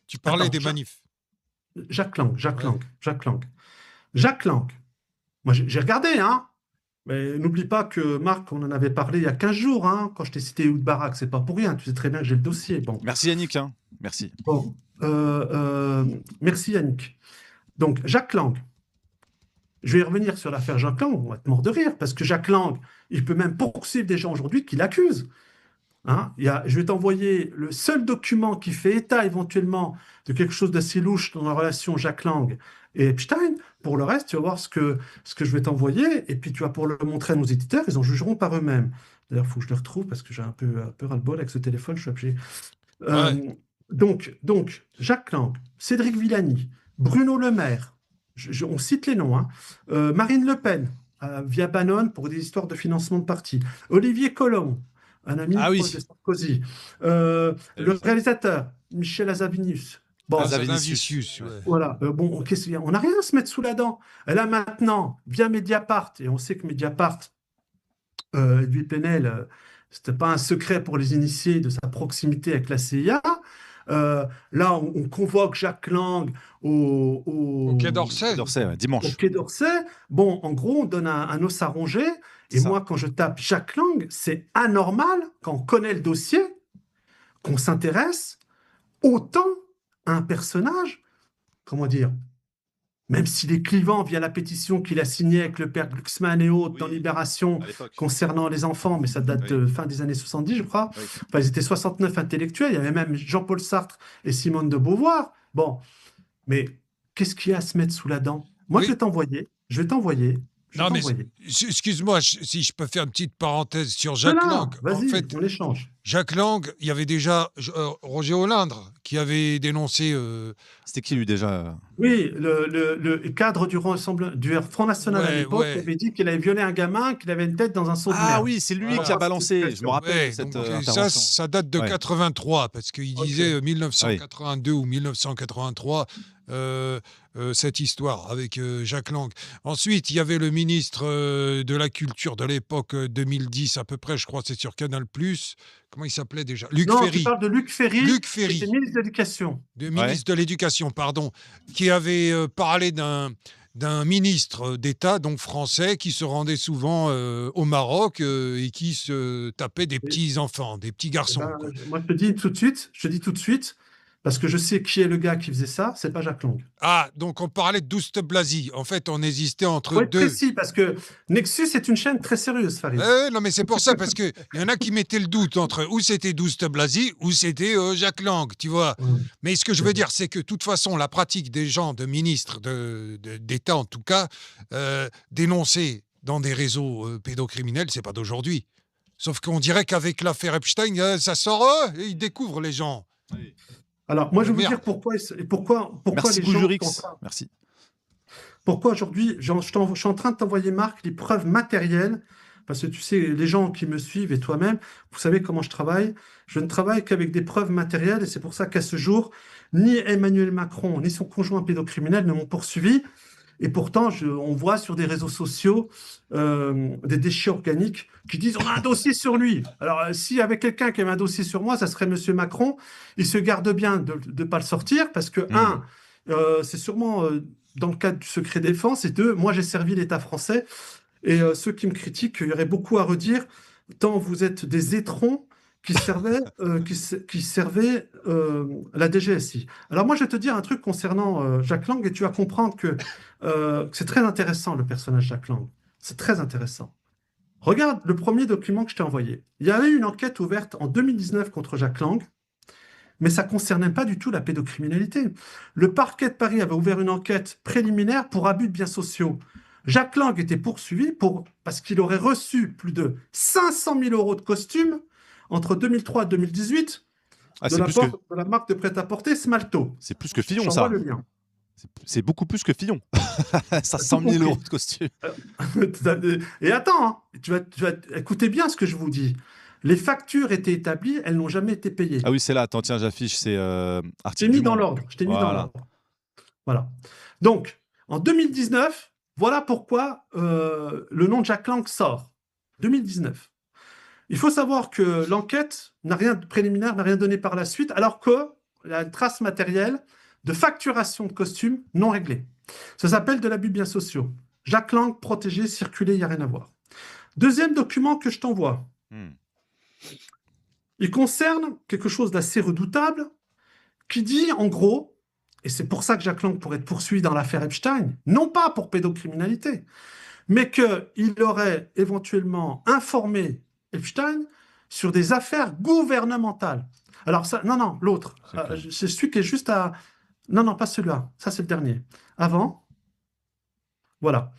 Tu parlais des manifs. Jacques Lang. Moi, j'ai regardé, Mais n'oublie pas que, Marc, on en avait parlé il y a 15 jours, quand je t'ai cité Oud Barak, c'est pas pour rien. Tu sais très bien que j'ai le dossier. Bon. Merci Yannick. Merci. Bon. Merci Yannick. Donc, Jacques Lang. Je vais revenir sur l'affaire Jacques Lang, on va être mort de rire, parce que Jacques Lang, il peut même poursuivre des gens aujourd'hui qui l'accusent. Je vais t'envoyer le seul document qui fait état éventuellement de quelque chose d'assez louche dans la relation Jacques Lang et Epstein. Pour le reste, tu vas voir ce que je vais t'envoyer, et puis tu vas pour le montrer à nos éditeurs, ils en jugeront par eux-mêmes. D'ailleurs, il faut que je le retrouve, parce que j'ai un peu ras-le-bol avec ce téléphone, je suis obligé. Donc, Jacques Lang, Cédric Villani, Bruno Le Maire, on cite les noms, Marine Le Pen, via Bannon pour des histoires de financement de parti, Olivier Colomb, un ami de Sarkozy, le réalisateur, Michel Azavinius. Bon, voilà, on n'a rien à se mettre sous la dent. Elle a maintenant, via Mediapart, et on sait que Mediapart, Edwy Plenel, c'était pas un secret pour les initiés de sa proximité avec la CIA. Là, on convoque Jacques Lang au Quai d'Orsay, dimanche. Au Quai d'Orsay. Bon, en gros, on donne un os à ronger. Et moi, quand je tape Jacques Lang, c'est anormal, quand on connaît le dossier, qu'on s'intéresse autant un personnage, comment dire, même s'il est clivant via la pétition qu'il a signée avec le père Glucksmann et autres dans Oui, Libération à l'époque. concernant les enfants, mais ça date Oui. de fin des années 70, je crois. Oui. Enfin, ils étaient 69 intellectuels, il y avait même Jean-Paul Sartre et Simone de Beauvoir. Bon, mais qu'est-ce qu'il y a à se mettre sous la dent? Moi, Oui. je vais t'envoyer. Non, mais excuse-moi, si je peux faire une petite parenthèse sur Jacques Fais-la, Lang. En vas-y, fait, on échange. Jacques Lang, il y avait déjà Roger Olindre qui avait dénoncé. C'était qui lui déjà? Oui, le cadre du Front National à Ouais, l'époque ouais. avait dit qu'il avait violé un gamin, qu'il avait une tête dans un seau de Ah merde. oui, c'est lui Voilà. qui a balancé. Je me Situation. rappelle Ouais, de cette donc, intervention. ça date de Ouais. 83, parce qu'il Ok. disait 1982 ou 1983, cette histoire avec Jacques Lang. Ensuite, il y avait le ministre de la Culture de l'époque 2010 à peu près, je crois, c'est sur Canal+. Comment il s'appelait déjà? Luc Non, Ferry. tu parles de Luc Ferry, Luc qui Ferry. était ministre de l'Éducation. De ministre de l'Éducation, pardon, qui avait parlé d'un ministre d'État, donc français, qui se rendait souvent au Maroc et qui se tapait des petits enfants, des petits Eh garçons. ben, quoi. moi, je te dis tout de suite, parce que je sais qui est le gars qui faisait ça, c'est pas Jacques Lang. Ah, donc on parlait de Douste Blazy. En fait, on hésitait entre Faut être deux. précis, parce que Nexus est une chaîne très sérieuse, Farid. Non, mais c'est pour ça, parce qu'il y en a qui mettaient le doute entre où c'était Douste Blazy ou c'était Jacques Lang, tu vois. Mais ce que je veux dire, c'est que de toute façon, la pratique des gens, de ministres d'État en tout cas, dénoncés dans des réseaux pédocriminels, c'est pas d'aujourd'hui. Sauf qu'on dirait qu'avec l'affaire Epstein, ça sort, et ils découvrent les gens. Alors, moi, je vais vous Merde. dire pourquoi Merci les gens Goujurix. sont en train- Merci. Pourquoi aujourd'hui, je suis en train de t'envoyer, Marc, les preuves matérielles, parce que tu sais, les gens qui me suivent et toi-même, vous savez comment je travaille. Je ne travaille qu'avec des preuves matérielles, et c'est pour ça qu'à ce jour, ni Emmanuel Macron, ni son conjoint pédocriminel ne m'ont poursuivi. Et pourtant, on voit sur des réseaux sociaux des déchets organiques qui disent on a un dossier sur lui. Alors, s'il y avait quelqu'un qui avait un dossier sur moi, ça serait Monsieur Macron. Il se garde bien de ne pas le sortir parce que, c'est sûrement dans le cadre du secret défense, et deux, moi j'ai servi l'État français. Et ceux qui me critiquent, il y aurait beaucoup à redire, tant vous êtes des étrons qui servaient la DGSI. Alors moi, je vais te dire un truc concernant Jacques Lang, et tu vas comprendre que c'est très intéressant, le personnage Jacques Lang. C'est très intéressant. Regarde le premier document que je t'ai envoyé. Il y avait une enquête ouverte en 2019 contre Jacques Lang, mais ça ne concernait pas du tout la pédocriminalité. Le parquet de Paris avait ouvert une enquête préliminaire pour abus de biens sociaux. Jacques Lang était poursuivi parce qu'il aurait reçu plus de 500 000 euros de costumes entre 2003 et 2018 de la marque de prêt-à-porter Smalto. C'est plus que Fillon, Je ça. t'envoie le lien. C'est beaucoup plus que Fillon. 500 000 euros de costume. Et attends, hein, tu vas écouter bien ce que je vous dis. Les factures étaient établies, elles n'ont jamais été payées. Ah oui, c'est là. Attends, tiens, j'affiche. C'est Je article t'ai mis du dans Monde. l'ordre. Je t'ai mis dans Voilà. l'ordre. Voilà. Donc, en 2019, voilà pourquoi le nom de Jacques Lang sort. 2019. Il faut savoir que l'enquête préliminaire n'a rien donné par la suite, alors qu'il y a une trace matérielle de facturation de costumes non réglée. Ça s'appelle de l'abus de biens sociaux. Jacques Lang, protégé, circulé, il n'y a rien à voir. Deuxième document que je t'envoie. Il concerne quelque chose d'assez redoutable qui dit, en gros, et c'est pour ça que Jacques Lang pourrait être poursuivi dans l'affaire Epstein, non pas pour pédocriminalité, mais qu'il aurait éventuellement informé Epstein sur des affaires gouvernementales. Alors ça, non, l'autre. C'est celui qui est juste à... Non, pas celui-là. Ça, c'est le dernier. Avant. Voilà.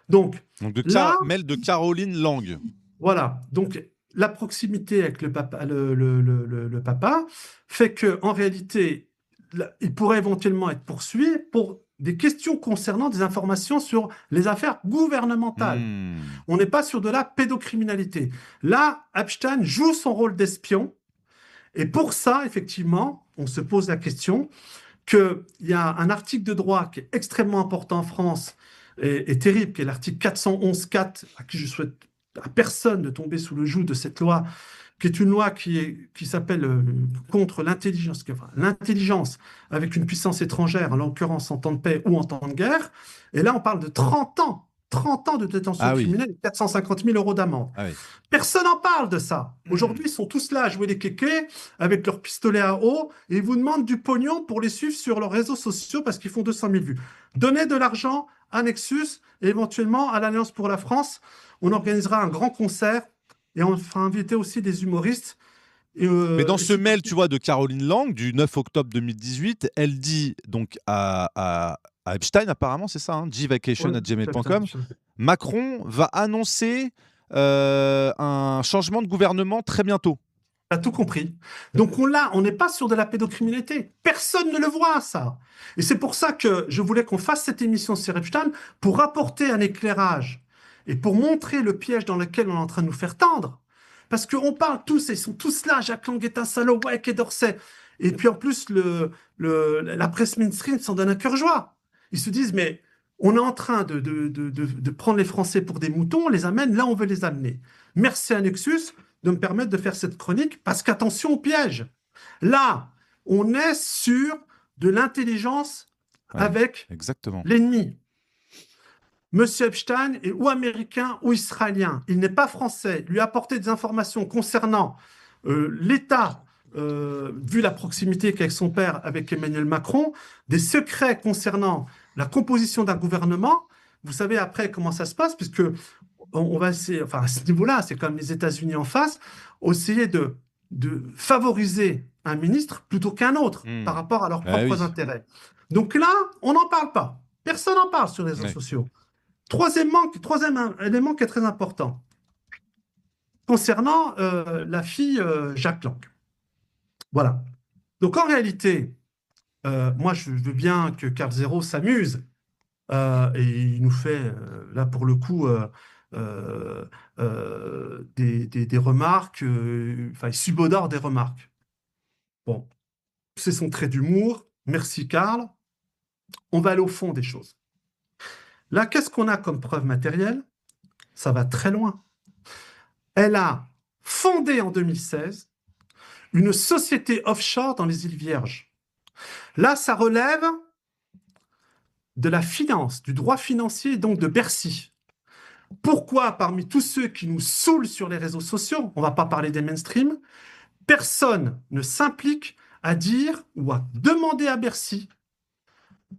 Donc là, mail de Caroline Lang. Voilà. Donc, la proximité avec le papa, le papa fait qu'en réalité, il pourrait éventuellement être poursuivi pour des questions concernant des informations sur les affaires gouvernementales. On n'est pas sur de la pédocriminalité. Là, Epstein joue son rôle d'espion. Et pour ça, effectivement, on se pose la question qu'il y a un article de droit qui est extrêmement important en France et terrible, qui est l'article 411.4, à qui je souhaite à personne de tomber sous le joug de cette loi, qui est une loi qui s'appelle contre l'intelligence, l'intelligence avec une puissance étrangère, en l'occurrence en temps de paix ou en temps de guerre. Et là, on parle de 30 ans 30 ans de détention Ah oui. criminelle et 450 000 € d'amende. Ah oui. Personne n'en parle de ça. Aujourd'hui, ils sont tous là à jouer les kékés avec leur pistolet à eau et ils vous demandent du pognon pour les suivre sur leurs réseaux sociaux parce qu'ils font 200 000 vues. Donnez de l'argent à Nexus et éventuellement à l'Alliance pour la France. On organisera un grand concert et on fera inviter aussi des humoristes. Mais dans ce mail, tu vois, de Caroline Lang, du 9 octobre 2018, elle dit donc à Epstein, apparemment, c'est ça, hein, gvacation@gmail.com, Macron va annoncer un changement de gouvernement très bientôt. Tu as tout compris. Donc on n'est pas sur de la pédocriminalité. Personne ne le voit, ça. Et c'est pour ça que je voulais qu'on fasse cette émission sur Epstein pour apporter un éclairage et pour montrer le piège dans lequel on est en train de nous faire tendre. Parce qu'on parle tous, et ils sont tous là, Jack Lang est un salaud, ouais, Quai d'Orsay. Et puis en plus, la presse mainstream s'en donne un cœur joie. Ils se disent, mais on est en train de prendre les Français pour des moutons, on les amène là où on veut les amener. Merci à Nexus de me permettre de faire cette chronique, parce qu'attention au piège. Là, on est sur de l'intelligence avec l'ennemi. Monsieur Epstein est ou américain ou israélien. Il n'est pas français. Lui apporter des informations concernant l'État, vu la proximité qu'avec son père, avec Emmanuel Macron, des secrets concernant la composition d'un gouvernement. Vous savez après comment ça se passe, puisque on va essayer, enfin à ce niveau-là, c'est comme les États-Unis en face, essayer de favoriser un ministre plutôt qu'un autre par rapport à leurs propres intérêts. Donc là, on n'en parle pas. Personne n'en parle sur les réseaux sociaux. Troisième élément qui est très important, concernant la fille Jack Lang. Voilà. Donc en réalité, moi je veux bien que Carl Zero s'amuse et il nous fait, là pour le coup, des remarques, enfin il subodore des remarques. Bon, c'est son trait d'humour. Merci Carl. On va aller au fond des choses. Là, qu'est-ce qu'on a comme preuve matérielle? Ça va très loin. Elle a fondé en 2016 une société offshore dans les îles Vierges. Là, ça relève de la finance, du droit financier, et donc de Bercy. Pourquoi, parmi tous ceux qui nous saoulent sur les réseaux sociaux, on ne va pas parler des mainstream, personne ne s'implique à dire ou à demander à Bercy,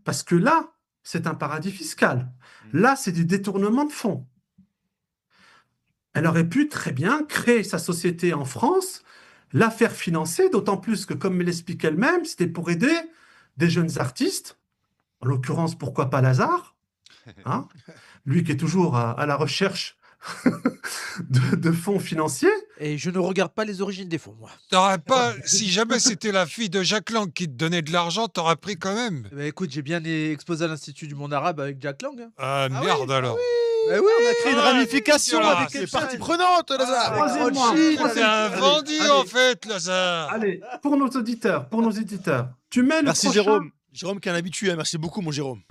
parce que là, c'est un paradis fiscal. Là, c'est du détournement de fonds. Elle aurait pu très bien créer sa société en France, la faire financer, d'autant plus que, comme elle l'explique elle-même, c'était pour aider des jeunes artistes, en l'occurrence, pourquoi pas Lazare, hein, lui qui est toujours à la recherche de fonds financiers. Et je ne regarde pas les origines des fonds, moi. T'aurais pas, si jamais c'était la fille de Jack Lang qui te donnait de l'argent, t'aurais pris quand même. Bah, écoute, j'ai bien exposé à l'Institut du monde arabe avec Jack Lang. Hein. Ah merde alors. Bah oui, on a créé une ramification avec les parties prenantes, Lazare. C'est un vendu en fait, Lazare. Allez, pour nos auditeurs, tu mets le Merci prochain... Jérôme. Jérôme qui est un habitué, hein. Merci beaucoup mon Jérôme.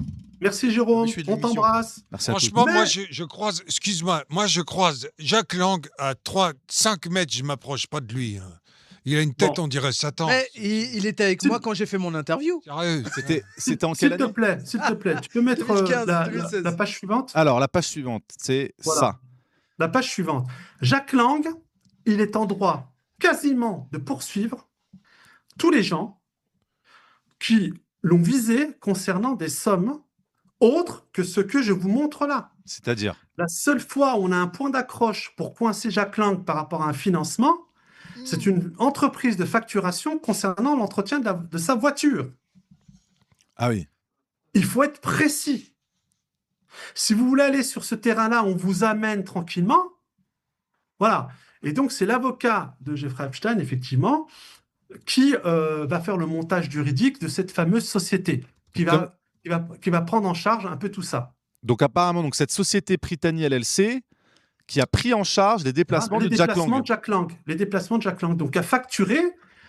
Merci Jérôme, Monsieur de on l'émission. t'embrasse. Franchement, moi je croise, excuse-moi, moi je croise Jack Lang à 5 mètres, je m'approche pas de lui. hein. Il a une tête, on dirait Satan. Mais il était avec moi quand j'ai fait mon interview. Sérieux. C'était en quelle année? S'il te plaît, tu peux mettre 2015, la page suivante. Alors, la page suivante, c'est Voilà. ça. La page suivante. Jack Lang, il est en droit quasiment de poursuivre tous les gens qui l'ont visé concernant des sommes autres que ce que je vous montre là. C'est-à-dire? La seule fois où on a un point d'accroche pour coincer Jack Lang par rapport à un financement, c'est une entreprise de facturation concernant l'entretien de sa voiture. Ah oui. Il faut être précis. Si vous voulez aller sur ce terrain-là, on vous amène tranquillement. Voilà. Et donc, c'est l'avocat de Jeffrey Epstein, effectivement, qui va faire le montage juridique de cette fameuse société, qui va prendre en charge un peu tout ça. Donc, apparemment, donc, cette société Prytanée LLC qui a pris en charge les déplacements de Jack Lang. Les déplacements de Jack Lang. Donc, a facturé,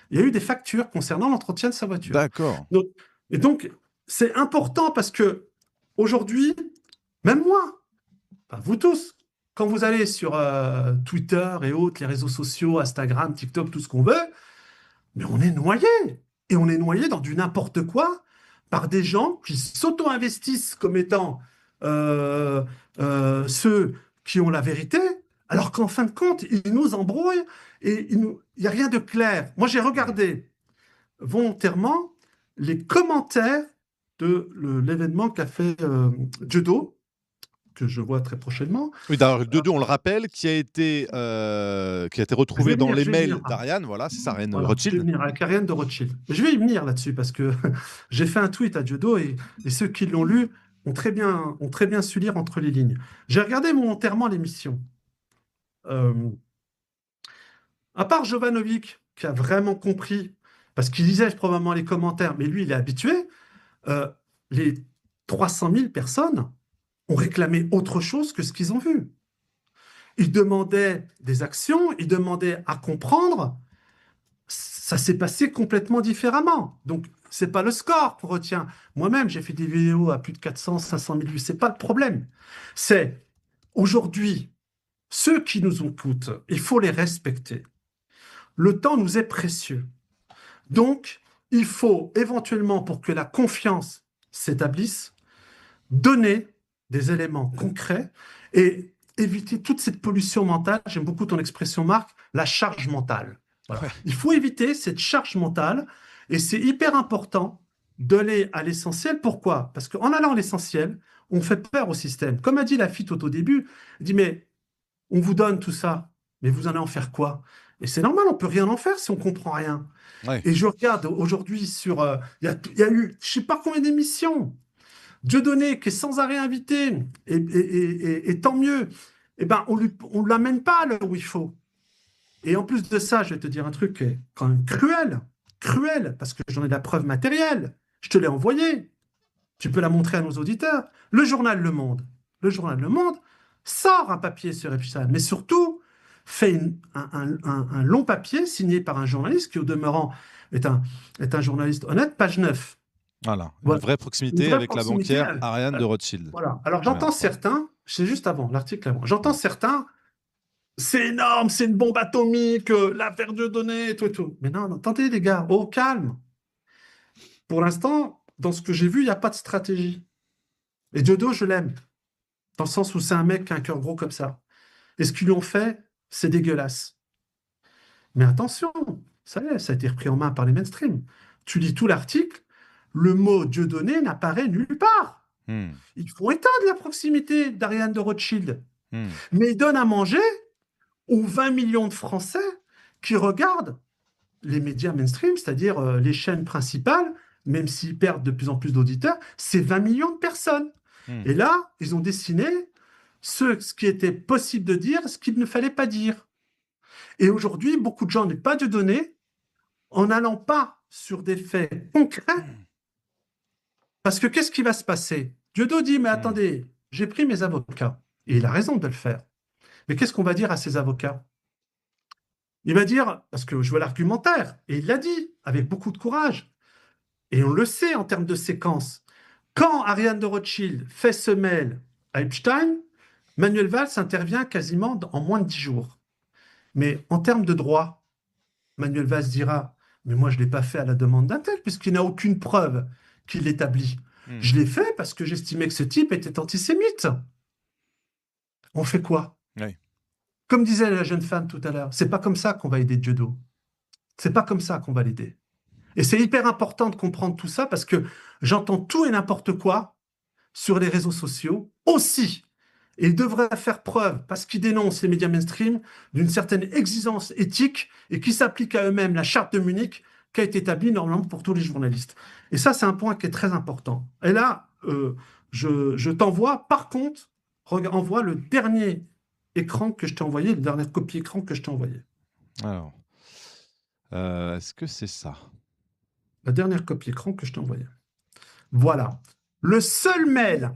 il y a eu des factures concernant l'entretien de sa voiture. D'accord. Et donc, c'est important parce que aujourd'hui, même moi, enfin, vous tous, quand vous allez sur Twitter et autres, les réseaux sociaux, Instagram, TikTok, tout ce qu'on veut, mais on est noyé. Et on est noyé dans du n'importe quoi par des gens qui s'auto-investissent comme étant euh, ceux qui ont la vérité, alors qu'en fin de compte, ils nous embrouillent et il n'y a rien de clair. Moi, j'ai regardé volontairement les commentaires de l'événement qu'a fait Judo, que je vois très prochainement. Oui, d'ailleurs, Dodo, on le rappelle, qui a été retrouvé dans les je vais mails venir. d'Ariane, voilà, c'est ça, Ariane Voilà, je vais Rothschild. venir avec Ariane de Rothschild. Je vais y venir là-dessus parce que j'ai fait un tweet à Judo et ceux qui l'ont lu ont très bien su lire entre les lignes. J'ai regardé volontairement l'émission. À part Jovanovic, qui a vraiment compris, parce qu'il lisait probablement les commentaires, mais lui, il est habitué, les 300 000 personnes ont réclamé autre chose que ce qu'ils ont vu. Ils demandaient des actions, ils demandaient à comprendre. Ça s'est passé complètement différemment. Donc, c'est pas le score qu'on retient. Moi-même, j'ai fait des vidéos à plus de 400, 500 000 vues. C'est pas le problème. C'est aujourd'hui, ceux qui nous écoutent, il faut les respecter. Le temps nous est précieux. Donc, il faut éventuellement, pour que la confiance s'établisse, donner des éléments concrets et éviter toute cette pollution mentale. J'aime beaucoup ton expression, Marc, la charge mentale. Voilà. Ouais. Il faut éviter cette charge mentale et c'est hyper important d'aller à l'essentiel. Pourquoi? Parce qu'en allant à l'essentiel, on fait peur au système. Comme a dit la fille tout au début, elle dit mais on vous donne tout ça, mais vous allez en faire quoi? Et c'est normal, on peut rien en faire si on comprend rien. Ouais. Et je regarde aujourd'hui sur... Il y a eu, je sais pas combien d'émissions. Dieudonné, qui est sans arrêt invité, et tant mieux, eh ben, on ne l'amène pas là où il faut. Et en plus de ça, je vais te dire un truc qui est quand même cruel, parce que j'en ai la preuve matérielle. Je te l'ai envoyé. Tu peux la montrer à nos auditeurs. Le journal Le Monde sort un papier sur Epstein, mais surtout fait un long papier signé par un journaliste qui, au demeurant, est un journaliste honnête, page 9. Voilà, Voilà. une vraie proximité Une vraie avec proximité, la banquière Ariane de Rothschild. Voilà. Alors j'entends certains, c'est juste avant l'article avant, j'entends certains, c'est énorme, c'est une bombe atomique, l'affaire Dieudonné, et tout. Mais non, attendez les gars, au calme. Pour l'instant, dans ce que j'ai vu, il n'y a pas de stratégie. Et Diodo, je l'aime, dans le sens où c'est un mec qui a un cœur gros comme ça. Et ce qu'ils lui ont fait, c'est dégueulasse. Mais attention, ça y est, ça a été repris en main par les mainstream. Tu lis tout l'article, le mot Dieudonné n'apparaît nulle part. Ils font état de la proximité d'Ariane de Rothschild. Mais ils donnent à manger aux 20 millions de Français qui regardent les médias mainstream, c'est-à-dire les chaînes principales, même s'ils perdent de plus en plus d'auditeurs, c'est 20 millions de personnes. Et là, ils ont dessiné ce qui était possible de dire, ce qu'il ne fallait pas dire. Et aujourd'hui, beaucoup de gens n'ont pas de données en n'allant pas sur des faits concrets. Parce que qu'est-ce qui va se passer? Diodo dit, mais attendez, j'ai pris mes avocats. Et il a raison de le faire. Mais qu'est-ce qu'on va dire à ces avocats? Il va dire, parce que je vois l'argumentaire, et il l'a dit avec beaucoup de courage, et on le sait en termes de séquence, quand Ariane de Rothschild fait ce mail à Epstein, Manuel Valls intervient quasiment en moins de 10 jours. Mais en termes de droit, Manuel Valls dira, mais moi je ne l'ai pas fait à la demande d'un tel, puisqu'il n'a aucune preuve qu'il l'établit. Je l'ai fait parce que j'estimais que ce type était antisémite. On fait quoi? Oui. Comme disait la jeune femme tout à l'heure, c'est pas comme ça qu'on va aider Diodo. C'est pas comme ça qu'on va l'aider. Et c'est hyper important de comprendre tout ça parce que j'entends tout et n'importe quoi sur les réseaux sociaux aussi. Et ils devraient faire preuve, parce qu'ils dénoncent les médias mainstream, d'une certaine exigence éthique et qui s'applique à eux-mêmes la charte de Munich qui a été établie normalement pour tous les journalistes. Et ça, c'est un point qui est très important. Et là, je t'envoie, par contre, envoie le dernier écran que je t'ai envoyé, le dernier copie écran que je t'ai envoyé. Alors, est-ce que c'est ça? La dernière copie écran que je t'ai envoyé. Voilà. Le seul mail,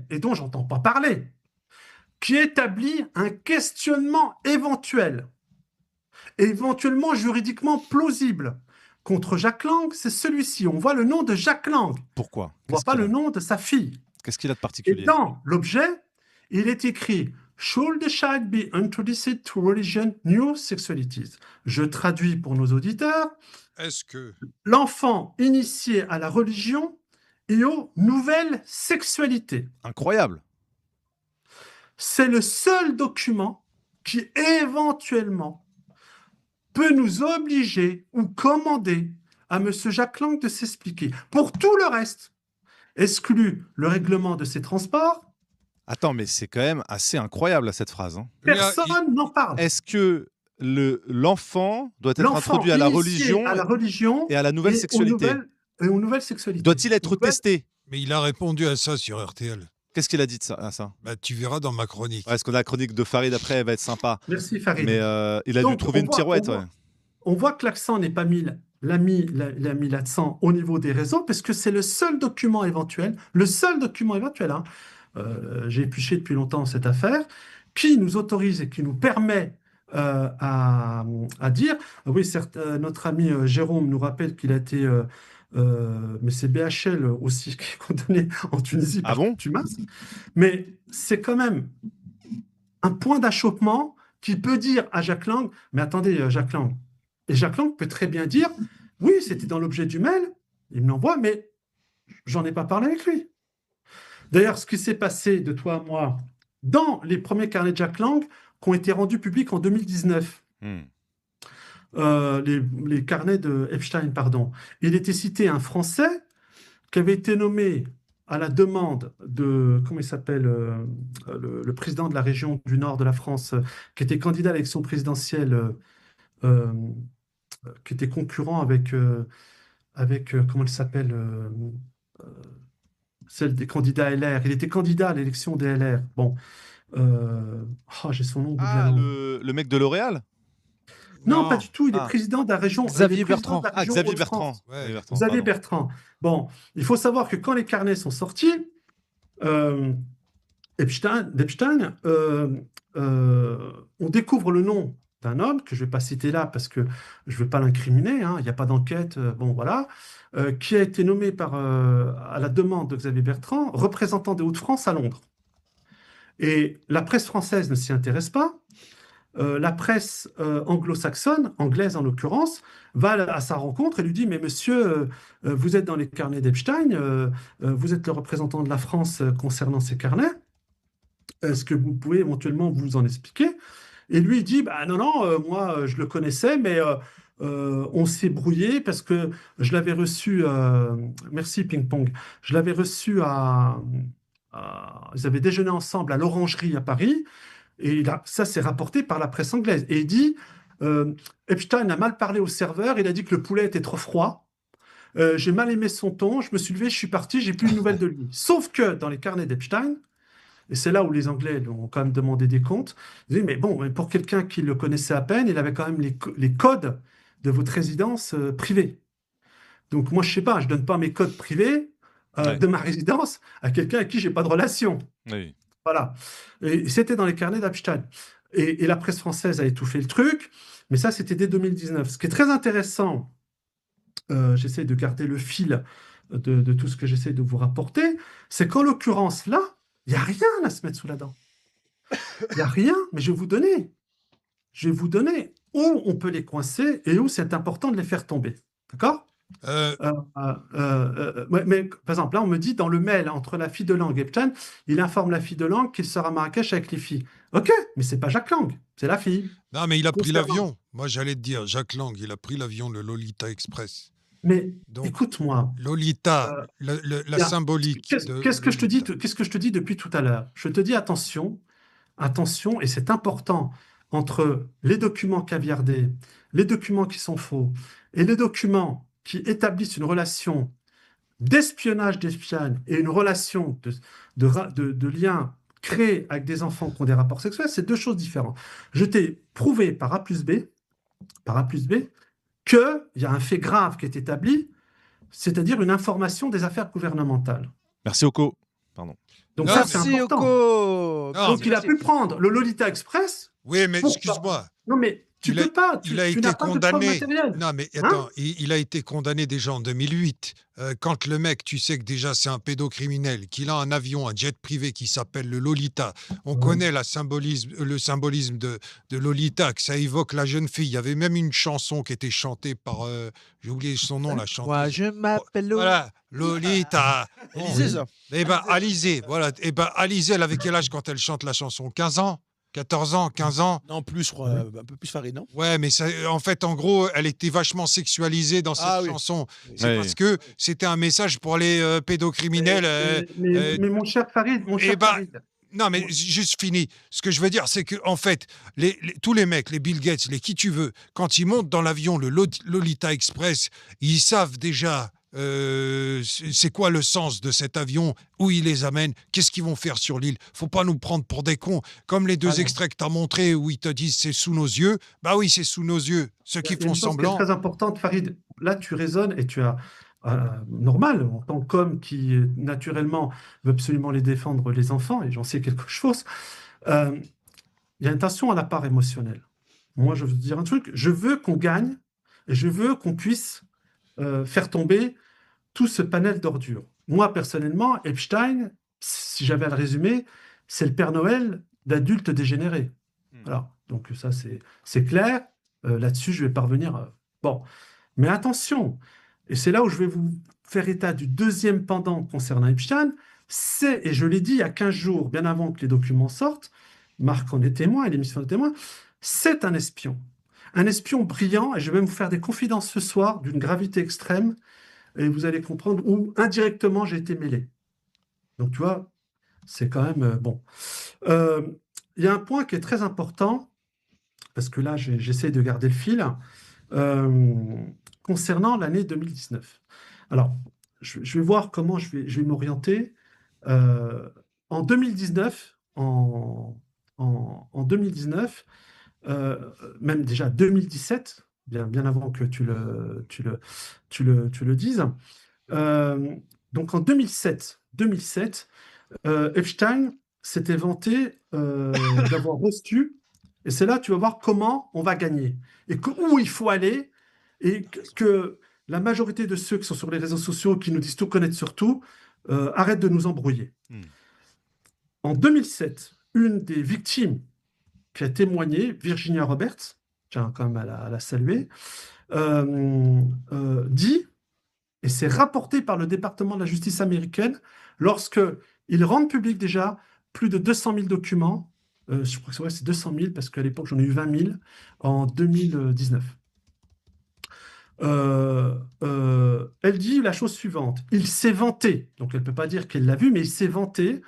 et dont j'entends pas parler, qui établit un questionnement éventuellement juridiquement plausible contre Jack Lang, c'est celui-ci. On voit le nom de Jack Lang. Pourquoi? On voit pas le nom de sa fille. Qu'est-ce qu'il a de Et particulier? dans l'objet, il est écrit « Should the child be introduced to religion, new sexualities ?» Je traduis pour nos auditeurs. Est-ce que L'enfant initié à la religion et aux nouvelles sexualités. Incroyable. C'est le seul document qui éventuellement peut nous obliger ou commander à M. Jack Lang de s'expliquer. Pour tout le reste, exclu le règlement de ces transports, Attends, mais c'est quand même assez incroyable là, cette phrase. Hein. personne n'en parle. Est-ce que l'enfant doit être L'enfant introduit à la initié religion à la religion et à la nouvelle sexualité? Et aux nouvelles sexualités. Doit-il être testé? Mais il a répondu à ça sur RTL. Qu'est-ce qu'il a dit à ça? Bah, tu verras dans ma chronique. Est-ce qu'on a la chronique de Farid après, elle va être sympa. Merci Farid. Mais il a dû Donc, trouver une pirouette. On voit que l'accent n'est pas mis, l'a mis l'accent au niveau des réseaux, parce que c'est le seul document éventuel, hein, j'ai épluché depuis longtemps cette affaire, qui nous autorise et qui nous permet à dire, oui, certes, notre ami Jérôme nous rappelle qu'il a été, mais c'est BHL aussi qui est condamné en Tunisie par contumace, mais c'est quand même un point d'achoppement qui peut dire à Jack Lang, mais attendez, Jack Lang, et Jack Lang peut très bien dire, oui, c'était dans l'objet du mail, il me l'envoie, mais j'en ai pas parlé avec lui. D'ailleurs, ce qui s'est passé de toi à moi dans les premiers carnets de Jack Lang qui ont été rendus publics en 2019, les carnets de Epstein, pardon, il était cité un Français qui avait été nommé à la demande de, comment il s'appelle, le président de la région du nord de la France, qui était candidat à l'élection présidentielle, qui était concurrent avec comment il s'appelle, celle des candidats LR. Il était candidat à l'élection des LR. Bon, j'ai son nom au bout de la langue. Le mec de L'Oréal? Non, pas du tout. Il est président de la région. Xavier Bertrand. Xavier Bertrand. Xavier Bertrand. Bon, il faut savoir que quand les carnets sont sortis, d'Epstein, on découvre le nom d'un homme que je ne vais pas citer là parce que je ne veux pas l'incriminer, hein, il n'y a pas d'enquête, bon voilà, qui a été nommé à la demande de Xavier Bertrand, représentant des Hauts-de-France à Londres. Et la presse française ne s'y intéresse pas. La presse anglo-saxonne, anglaise en l'occurrence, va à sa rencontre et lui dit « Mais monsieur, vous êtes dans les carnets d'Epstein, vous êtes le représentant de la France concernant ces carnets. Est-ce que vous pouvez éventuellement vous en expliquer ?» Et lui, il dit bah, « Non, moi, je le connaissais, mais on s'est brouillé parce que je l'avais reçu... merci, Ping Pong. Je l'avais reçu ils avaient déjeuné ensemble à l'Orangerie à Paris. » Et ça, c'est rapporté par la presse anglaise. Et il dit, Epstein a mal parlé au serveur, il a dit que le poulet était trop froid, j'ai mal aimé son ton, je me suis levé, je suis parti, j'ai plus de nouvelles de lui. Sauf que dans les carnets d'Epstein, et c'est là où les Anglais lui ont quand même demandé des comptes, ils disent, mais bon, pour quelqu'un qui le connaissait à peine, il avait quand même les codes de votre résidence privée. Donc moi, je sais pas, je donne pas mes codes privés de ma résidence à quelqu'un avec qui j'ai pas de relation. Oui. Voilà. Et c'était dans les carnets d'Epstein. Et la presse française a étouffé le truc, mais ça, c'était dès 2019. Ce qui est très intéressant, j'essaie de garder le fil de tout ce que j'essaie de vous rapporter, c'est qu'en l'occurrence, là, il n'y a rien à se mettre sous la dent. Il n'y a rien, mais je vais vous donner. Je vais vous donner où on peut les coincer et où c'est important de les faire tomber. D'accord ? Mais par exemple, là, on me dit dans le mail entre la fille de Lang et Epstein, il informe la fille de Lang qu'il sera à Marrakech avec les filles. Ok, mais c'est pas Jack Lang, c'est la fille. Non, mais il a pris l'avion. Moi, j'allais te dire, Jack Lang, il a pris l'avion, le Lolita Express. Mais écoute-moi. Lolita, la symbolique. Qu'est-ce que je te dis depuis tout à l'heure? Je te dis attention, et c'est important entre les documents caviardés, les documents qui sont faux et les documents qui établissent une relation d'espionnage et une relation de lien créé avec des enfants qui ont des rapports sexuels, c'est deux choses différentes. Je t'ai prouvé par A plus B, qu'il y a un fait grave qui est établi, c'est-à-dire une information des affaires gouvernementales. Merci, Oko. Pardon. Donc ça, c'est important. Oko. Donc il a pu prendre le Lolita Express. Oui, mais excuse-moi. Non, mais Tu il a, peux pas, il a tu été n'as pas de preuve condamné. matérielle. Non, mais Hein? attends, il a été condamné déjà en 2008. Quand le mec, tu sais que déjà c'est un pédocriminel, qu'il a un avion, un jet privé qui s'appelle le Lolita. On connaît le symbolisme de Lolita, que ça évoque la jeune fille. Il y avait même une chanson qui était chantée par, j'ai oublié son nom, la Moi, chanteuse. je m'appelle Lolo. Voilà, Lolita. Élysée, ça. Eh ben, Alizée, voilà. Eh ben, Alizée, elle avait quel âge quand elle chante la chanson? 15 ans? 14 ans? 15 ans? Non, plus, je crois, un peu plus Farid, non? Ouais, mais en fait, en gros, elle était vachement sexualisée dans cette Ah oui. chanson. C'est Ouais. parce que c'était un message pour les pédocriminels. Mais mon cher Farid, eh ben, non, mais juste fini. Ce que je veux dire, c'est que en fait, tous les mecs, les Bill Gates, les qui tu veux, quand ils montent dans l'avion, le Lolita Express, ils savent déjà c'est quoi le sens de cet avion, où ils les amènent, qu'est-ce qu'ils vont faire sur l'île. Faut pas nous prendre pour des cons. Comme les deux extraits que tu as montrés où ils te disent c'est sous nos yeux. Bah oui, c'est sous nos yeux. Ceux qui Il y a font une chose qui est semblant. très importante, Farid. Là, tu raisonnes et tu as normal en tant qu'homme qui naturellement veut absolument les défendre les enfants, et j'en sais quelque chose. Il y a une tension à la part émotionnelle. Moi, je veux te dire un truc. Je veux qu'on gagne et je veux qu'on puisse faire tomber tout ce panel d'ordures. Moi, personnellement, Epstein, si j'avais à le résumer, c'est le Père Noël d'adultes dégénérés. Voilà. Donc ça, c'est clair. Là-dessus, je vais parvenir. Bon. Mais attention, et c'est là où je vais vous faire état du deuxième pendant concernant Epstein, c'est, et je l'ai dit il y a 15 jours, bien avant que les documents sortent, Marc en est témoin et l'émission en est témoin, c'est un espion. Un espion brillant, et je vais même vous faire des confidences ce soir d'une gravité extrême, et vous allez comprendre où indirectement j'ai été mêlé. Donc tu vois, c'est quand même bon. Il y a un point qui est très important, parce que là j'essaie de garder le fil, concernant l'année 2019. Alors, je vais voir comment je vais m'orienter. En 2019, en 2019, même déjà 2017, bien avant que tu le dises. Donc en 2007, Epstein s'était vanté d'avoir reçu, et c'est là tu vas voir comment on va gagner, et où il faut aller, et que la majorité de ceux qui sont sur les réseaux sociaux, qui nous disent tout connaître sur tout, arrêtent de nous embrouiller. En 2007, une des victimes qui a témoigné, Virginia Roberts, tiens quand même à la saluer, dit, et c'est rapporté par le département de la justice américaine, lorsqu'ils rendent public déjà plus de 200 000 documents, je crois que c'est 200 000, parce qu'à l'époque j'en ai eu 20 000, en 2019. Elle dit la chose suivante. Il s'est vanté, donc elle ne peut pas dire qu'elle l'a vu, mais il s'est vanté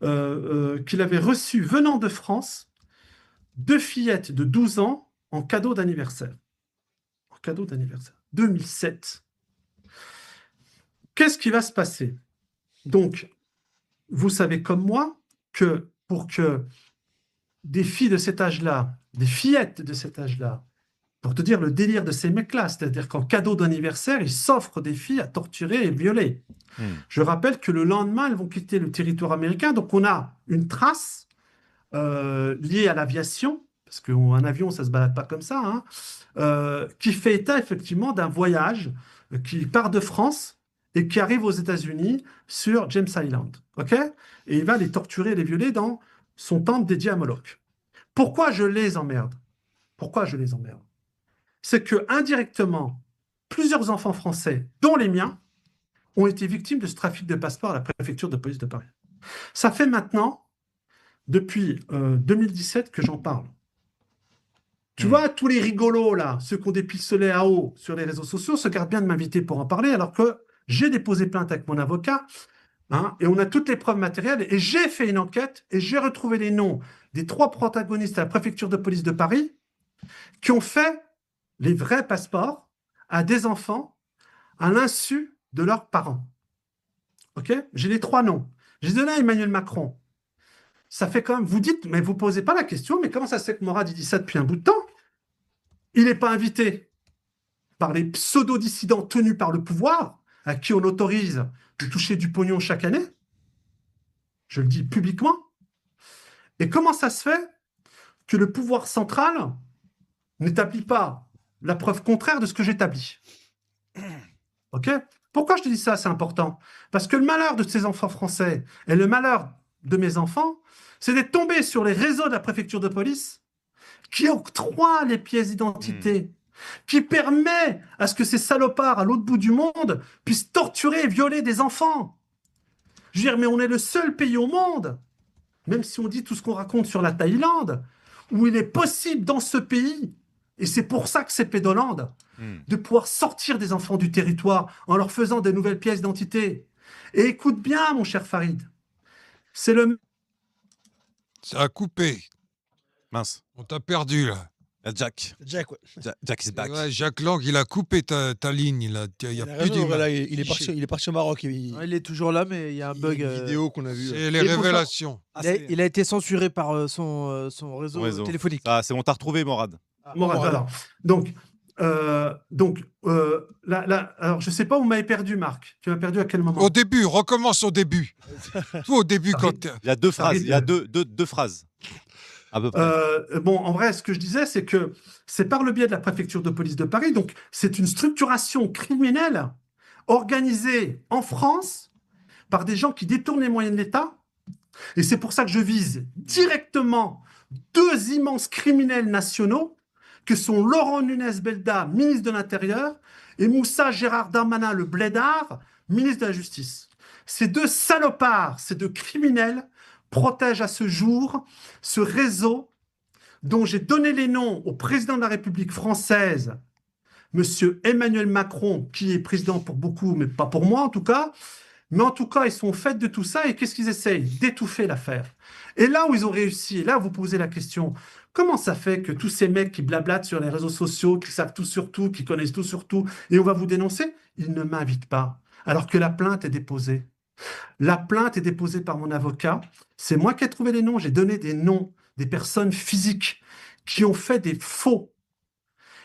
qu'il avait reçu, venant de France, 2 fillettes de 12 ans en cadeau d'anniversaire. En cadeau d'anniversaire. 2007. Qu'est-ce qui va se passer? Donc, vous savez comme moi que pour que des filles de cet âge-là, des fillettes de cet âge-là, pour te dire le délire de ces mecs-là, c'est-à-dire qu'en cadeau d'anniversaire, ils s'offrent des filles à torturer et violer. Je rappelle que le lendemain, elles vont quitter le territoire américain, donc on a une trace liée à l'aviation, parce qu'un avion, ça ne se balade pas comme ça, hein, qui fait état effectivement d'un voyage qui part de France et qui arrive aux États-Unis sur James Island. Ok? Et il va les torturer et les violer dans son temple dédié à Moloch. Pourquoi je les emmerde? Pourquoi je les emmerde? C'est que indirectement, plusieurs enfants français, dont les miens, ont été victimes de ce trafic de passeports à la préfecture de police de Paris. Ça fait maintenant, depuis 2017, que j'en parle. Tu vois, tous les rigolos, là, ceux qui ont des pistolets à eau sur les réseaux sociaux, se gardent bien de m'inviter pour en parler, alors que j'ai déposé plainte avec mon avocat, hein, et on a toutes les preuves matérielles, et j'ai fait une enquête, et j'ai retrouvé les noms des 3 protagonistes à la préfecture de police de Paris qui ont fait les vrais passeports à des enfants à l'insu de leurs parents. Ok? J'ai les 3 noms. J'ai donné à Emmanuel Macron. Ça fait quand même, vous dites, mais vous ne posez pas la question, mais comment ça se fait que Morad il dit ça depuis un bout de temps? Il n'est pas invité par les pseudo-dissidents tenus par le pouvoir, à qui on autorise de toucher du pognon chaque année. Je le dis publiquement. Et comment ça se fait que le pouvoir central n'établit pas la preuve contraire de ce que j'établis. OK? Pourquoi je te dis ça, c'est important? Parce que le malheur de ces enfants français et le malheur de mes enfants, c'est d'être tombés sur les réseaux de la préfecture de police qui octroient les pièces d'identité, qui permet à ce que ces salopards à l'autre bout du monde puissent torturer et violer des enfants. Je veux dire, mais on est le seul pays au monde, même si on dit tout ce qu'on raconte sur la Thaïlande, où il est possible dans ce pays, et c'est pour ça que c'est Pédolande, de pouvoir sortir des enfants du territoire en leur faisant de nouvelles pièces d'identité. Et écoute bien, mon cher Farid, c'est le... Ça a coupé. Mince. On t'a perdu, là. Jack. Jack, ouais. Jack is back. Ouais, Jacques Lang, il a coupé ta ligne. Il Il y a a plus raison, d'image. là, il est parti au Maroc. Il est toujours là, mais il y a un bug. Une vidéo qu'on a vue. C'est les Et pour ça- révélations. Il a été censuré par son réseau téléphonique. Ah, c'est bon, t'as retrouvé, Morad. Morad, alors. Alors, je ne sais pas où vous m'avez perdu, Marc. Tu m'as perdu à quel moment? Au début, recommence au début. Tout au début, quand Il y a deux phrases. Il y a deux phrases. À peu près. Bon, en vrai, ce que je disais, c'est que c'est par le biais de la préfecture de police de Paris, donc c'est une structuration criminelle organisée en France par des gens qui détournent les moyens de l'État. Et c'est pour ça que je vise directement deux immenses criminels nationaux que sont Laurent Nunez Belda, ministre de l'Intérieur, et Moussa Gérard Darmanin, le blédard, ministre de la Justice. Ces deux salopards, ces deux criminels protègent à ce jour ce réseau dont j'ai donné les noms au président de la République française, monsieur Emmanuel Macron, qui est président pour beaucoup, mais pas pour moi en tout cas. Mais en tout cas, ils sont au fait de tout ça et qu'est-ce qu'ils essayent? D'étouffer l'affaire. Et là où ils ont réussi, et là vous posez la question, comment ça fait que tous ces mecs qui blablatent sur les réseaux sociaux, qui savent tout sur tout, qui connaissent tout sur tout, et on va vous dénoncer, ils ne m'invitent pas, alors que la plainte est déposée. La plainte est déposée par mon avocat. C'est moi qui ai trouvé les noms. J'ai donné des noms des personnes physiques qui ont fait des faux.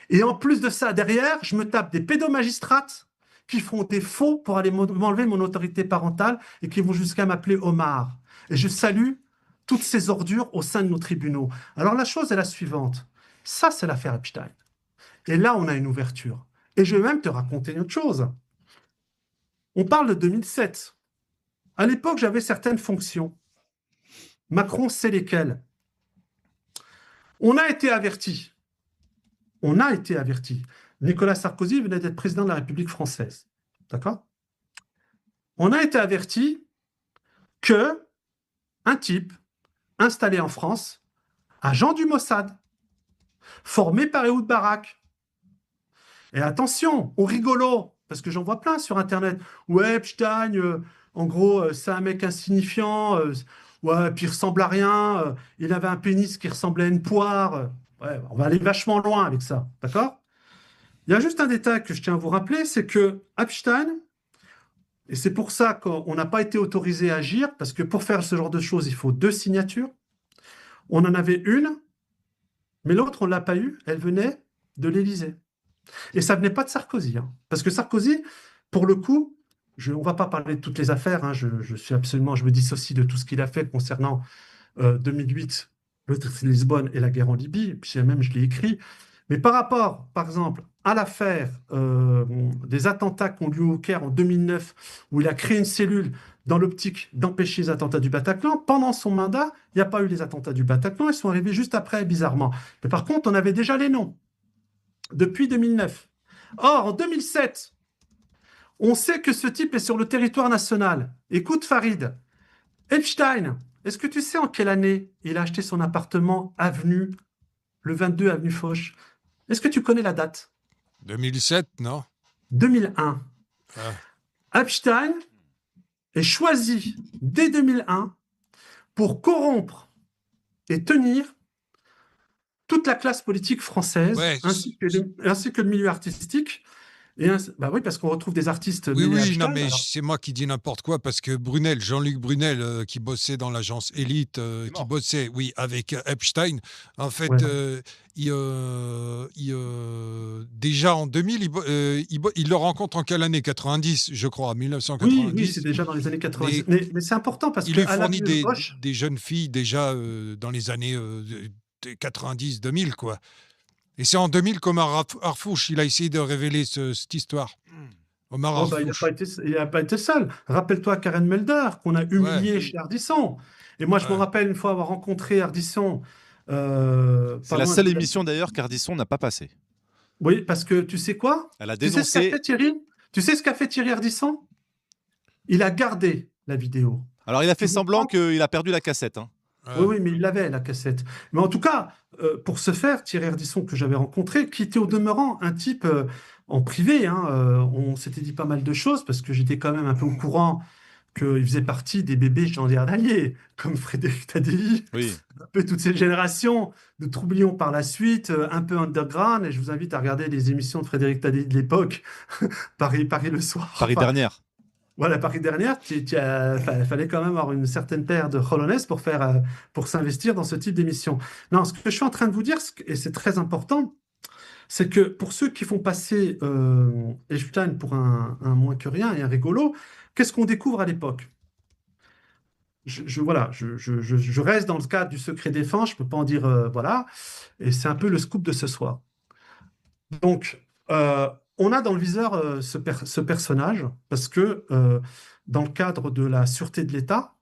Et en plus de ça, derrière, je me tape des pédomagistrates qui font des faux pour aller m'enlever mon autorité parentale et qui vont jusqu'à m'appeler Omar. Et je salue toutes ces ordures au sein de nos tribunaux. Alors la chose est la suivante. Ça, c'est l'affaire Epstein. Et là, on a une ouverture. Et je vais même te raconter une autre chose. On parle de 2007. À l'époque, j'avais certaines fonctions. Macron sait lesquelles. On a été averti. On a été averti. Nicolas Sarkozy venait d'être président de la République française. D'accord? On a été averti que un type installé en France, agent du Mossad, formé par Ehud Barak. Et attention, au rigolo, parce que j'en vois plein sur Internet. Ouais, Epstein, en gros, c'est un mec insignifiant, ouais, puis il ressemble à rien, il avait un pénis qui ressemblait à une poire. Ouais, on va aller vachement loin avec ça, d'accord? Il y a juste un détail que je tiens à vous rappeler, c'est que Epstein, et c'est pour ça qu'on n'a pas été autorisé à agir, parce que pour faire ce genre de choses, il faut 2 signatures. On en avait une, mais l'autre, on ne l'a pas eue, elle venait de l'Élysée. Et ça ne venait pas de Sarkozy, hein, parce que Sarkozy, pour le coup, on ne va pas parler de toutes les affaires, hein, je me dissocie de tout ce qu'il a fait concernant 2008, le traité de Lisbonne et la guerre en Libye, puis même je l'ai écrit. Mais par rapport, par exemple, à l'affaire des attentats qu'ont lieu au Caire en 2009, où il a créé une cellule dans l'optique d'empêcher les attentats du Bataclan, pendant son mandat, il n'y a pas eu les attentats du Bataclan, ils sont arrivés juste après, bizarrement. Mais par contre, on avait déjà les noms, depuis 2009. Or, en 2007, on sait que ce type est sur le territoire national. Écoute, Farid, Epstein, est-ce que tu sais en quelle année il a acheté son appartement le 22 avenue Foch? Est-ce que tu connais la date? 2007, non? 2001. Epstein est choisi dès 2001 pour corrompre et tenir toute la classe politique française, Ouais. ainsi que le milieu artistique. Bah oui, parce qu'on retrouve des artistes. Oui, mêlés à oui, Epstein, non, mais alors. c'est moi qui dis n'importe quoi parce que Jean-Luc Brunel, qui bossait dans l'agence Elite, qui bossait, oui, avec Epstein, en fait, Ouais. déjà en 2000, il le rencontre en quelle année? 90, je crois, 1990. Oui, c'est déjà dans les années 90. Mais c'est important parce Il que lui à la fournit Ville Bosch, des jeunes filles déjà dans les années 90-2000, quoi. Et c'est en 2000 qu'Omar Harfouch, il a essayé de révéler cette histoire. Omar Oh, bah, il Harfouch. n'a pas été seul. Rappelle-toi Karen Mulder, qu'on a humilié Ouais. chez Ardisson. Et moi, je me Ouais. rappelle une fois avoir rencontré Ardisson. C'est pas la loin seule de- émission d'ailleurs qu'Ardisson n'a pas passée. Oui, parce que tu sais quoi? Elle a Tu sais ce qu'a dénoncé. fait Thierry? Tu sais ce qu'a fait Thierry Ardisson? Il a gardé la vidéo. Alors il a fait Tu semblant comprends? qu'il a perdu la cassette. Hein. Oui, oui, mais il l'avait, la cassette. Mais en tout cas, pour ce faire, Thierry Ardisson, que j'avais rencontré, qui était au demeurant un type en privé, hein, on s'était dit pas mal de choses, parce que j'étais quand même un peu au courant qu'il faisait partie des bébés gendarmes d'Allier, comme Frédéric Tadei, Oui. un peu toute cette génération de troublions par la suite, un peu underground, et je vous invite à regarder les émissions de Frédéric Tadei de l'époque, Paris le soir. Paris Enfin, dernière. voilà, Paris dernière, il fallait quand même avoir une certaine paire de Holonès pour s'investir dans ce type d'émission. Non, ce que je suis en train de vous dire, et c'est très important, c'est que pour ceux qui font passer Epstein pour un moins que rien et un rigolo, qu'est-ce qu'on découvre à l'époque? Voilà, je reste dans le cadre du secret défense, je ne peux pas en dire, voilà, et c'est un peu le scoop de ce soir. Donc, on a dans le viseur ce personnage parce que dans le cadre de la sûreté de l'État,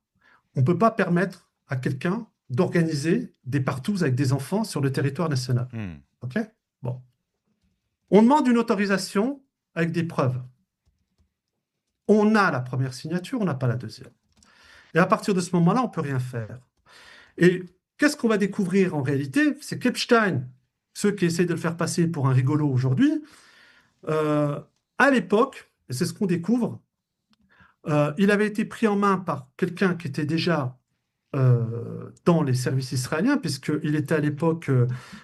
on ne peut pas permettre à quelqu'un d'organiser des partouzes avec des enfants sur le territoire national. OK? Bon. On demande une autorisation avec des preuves. On a la première signature, on n'a pas la deuxième. Et à partir de ce moment-là, on ne peut rien faire. Et qu'est-ce qu'on va découvrir en réalité? C'est qu'Epstein, ceux qui essaient de le faire passer pour un rigolo aujourd'hui, à l'époque, et c'est ce qu'on découvre, il avait été pris en main par quelqu'un qui était déjà dans les services israéliens, puisqu'il était à l'époque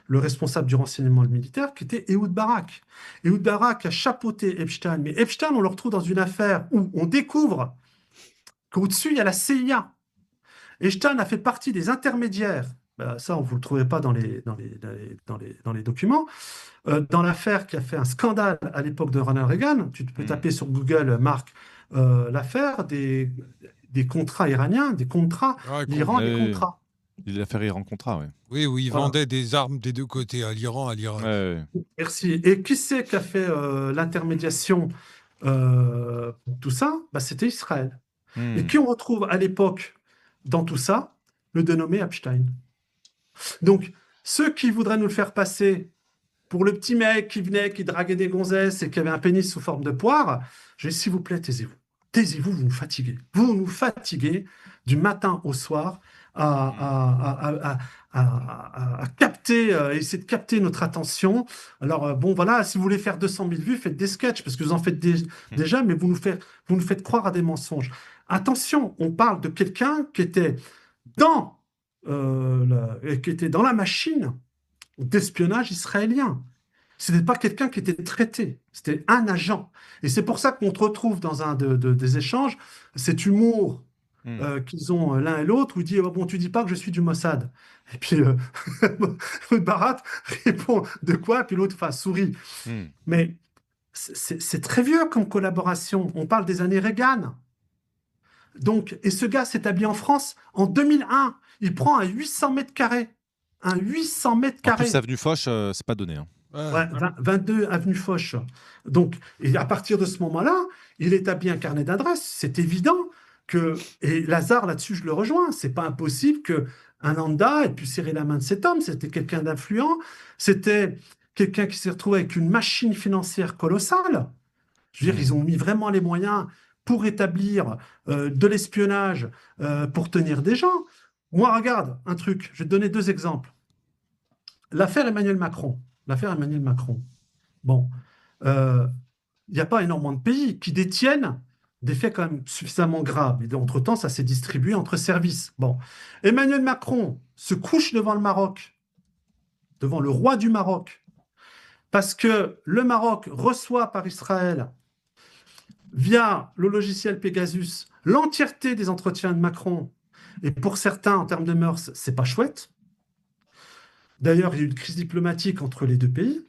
le responsable du renseignement militaire, qui était Ehud Barak. Ehud Barak a chapeauté Epstein, mais Epstein, on le retrouve dans une affaire où on découvre qu'au-dessus, il y a la CIA. Epstein a fait partie des intermédiaires. Ben, ça, vous ne le trouvez pas dans les documents. Dans l'affaire qui a fait un scandale à l'époque de Ronald Reagan, tu peux taper sur Google, Marc, l'affaire des contrats iraniens, des contrats, Ouais, l'Iran, des contrats. L'affaire Iran-Contra, oui. Oui, où ils Voilà. vendaient des armes des deux côtés, à l'Iran, à l'Irak. Ouais. Merci. Et qui c'est qui a fait l'intermédiation pour tout ça? Ben, c'était Israël. Et qui on retrouve à l'époque dans tout ça? Le dénommé Epstein. Donc, ceux qui voudraient nous le faire passer pour le petit mec qui venait, qui draguait des gonzesses et qui avait un pénis sous forme de poire, je dis, s'il vous plaît, taisez-vous. Taisez-vous, vous nous fatiguez. Vous nous fatiguez du matin au soir à capter, essayer de capter notre attention. Alors, bon, voilà, si vous voulez faire 200 000 vues, faites des sketchs, parce que vous en faites déjà, mais vous nous faites croire à des mensonges. Attention, on parle de quelqu'un qui était dans la machine d'espionnage israélien. Ce n'était pas quelqu'un qui était traité, c'était un agent. Et c'est pour ça qu'on te retrouve dans un des échanges, cet humour qu'ils ont l'un et l'autre, où il dit oh, bon, tu dis pas que je suis du Mossad. Et puis Barat répond de quoi? Puis l'autre sourit. Mais c'est très vieux comme collaboration. On parle des années Reagan. Donc, et ce gars s'établit en France en 2001. Il prend un 800 mètres carrés. Un 800 mètres En carrés. plus, avenue Foch, c'est pas donné. Hein. Ouais, 22 avenue Foch. Donc, et à partir de ce moment-là, il établit un carnet d'adresses. C'est évident que, et Lazare, là-dessus, je le rejoins, c'est pas impossible qu'un lambda ait pu serrer la main de cet homme. C'était quelqu'un d'influent. C'était quelqu'un qui s'est retrouvé avec une machine financière colossale. Je veux dire, ils ont mis vraiment les moyens pour établir de l'espionnage, pour tenir des gens. Moi, regarde, un truc, je vais te donner 2 exemples. L'affaire Emmanuel Macron. Bon, il n'y a pas énormément de pays qui détiennent des faits quand même suffisamment graves. Et entre-temps, ça s'est distribué entre services. Bon, Emmanuel Macron se couche devant le Maroc, devant le roi du Maroc, parce que le Maroc reçoit par Israël, via le logiciel Pegasus, l'entièreté des entretiens de Macron. Et pour certains, en termes de mœurs, c'est pas chouette. D'ailleurs, il y a eu une crise diplomatique entre les deux pays.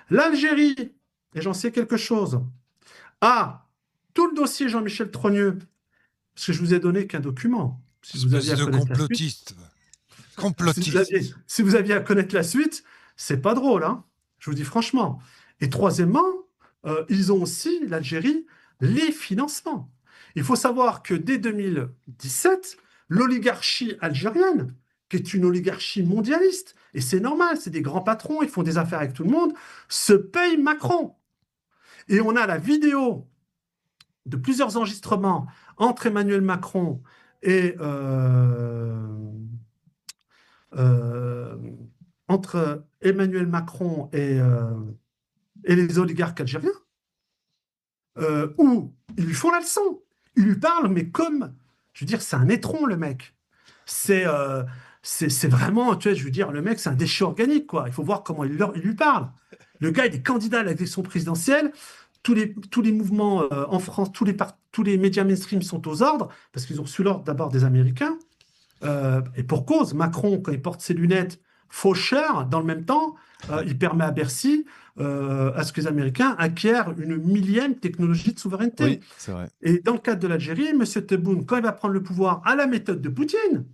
L'Algérie, et j'en sais quelque chose, a tout le dossier Jean-Michel Trogneux, parce que je vous ai donné qu'un document. Si vous aviez à connaître la suite, complotiste. si vous aviez à connaître la suite, c'est pas drôle, hein. Je vous dis franchement. Et troisièmement, ils ont aussi, l'Algérie, les financements. Il faut savoir que dès 2017, l'oligarchie algérienne, qui est une oligarchie mondialiste, et c'est normal, c'est des grands patrons, ils font des affaires avec tout le monde, se paye Macron. Et on a la vidéo de plusieurs enregistrements entre Emmanuel Macron et les oligarques algériens, où ils lui font la leçon. Ils lui parlent, mais comme, je veux dire, c'est un étron, le mec. C'est vraiment, tu vois, je veux dire, le mec, c'est un déchet organique, quoi. Il faut voir comment il lui parle. Le gars, il est candidat à l'élection présidentielle. Tous les mouvements en France, tous les médias mainstream sont aux ordres, parce qu'ils ont reçu l'ordre d'abord des Américains. Et pour cause, Macron, quand il porte ses lunettes faucheur, dans le même temps, il permet à Bercy à ce que les Américains acquièrent une millième technologie de souveraineté. Oui, c'est vrai. Et dans le cadre de l'Algérie, M. Tebboune, quand il va prendre le pouvoir à la méthode de Poutine,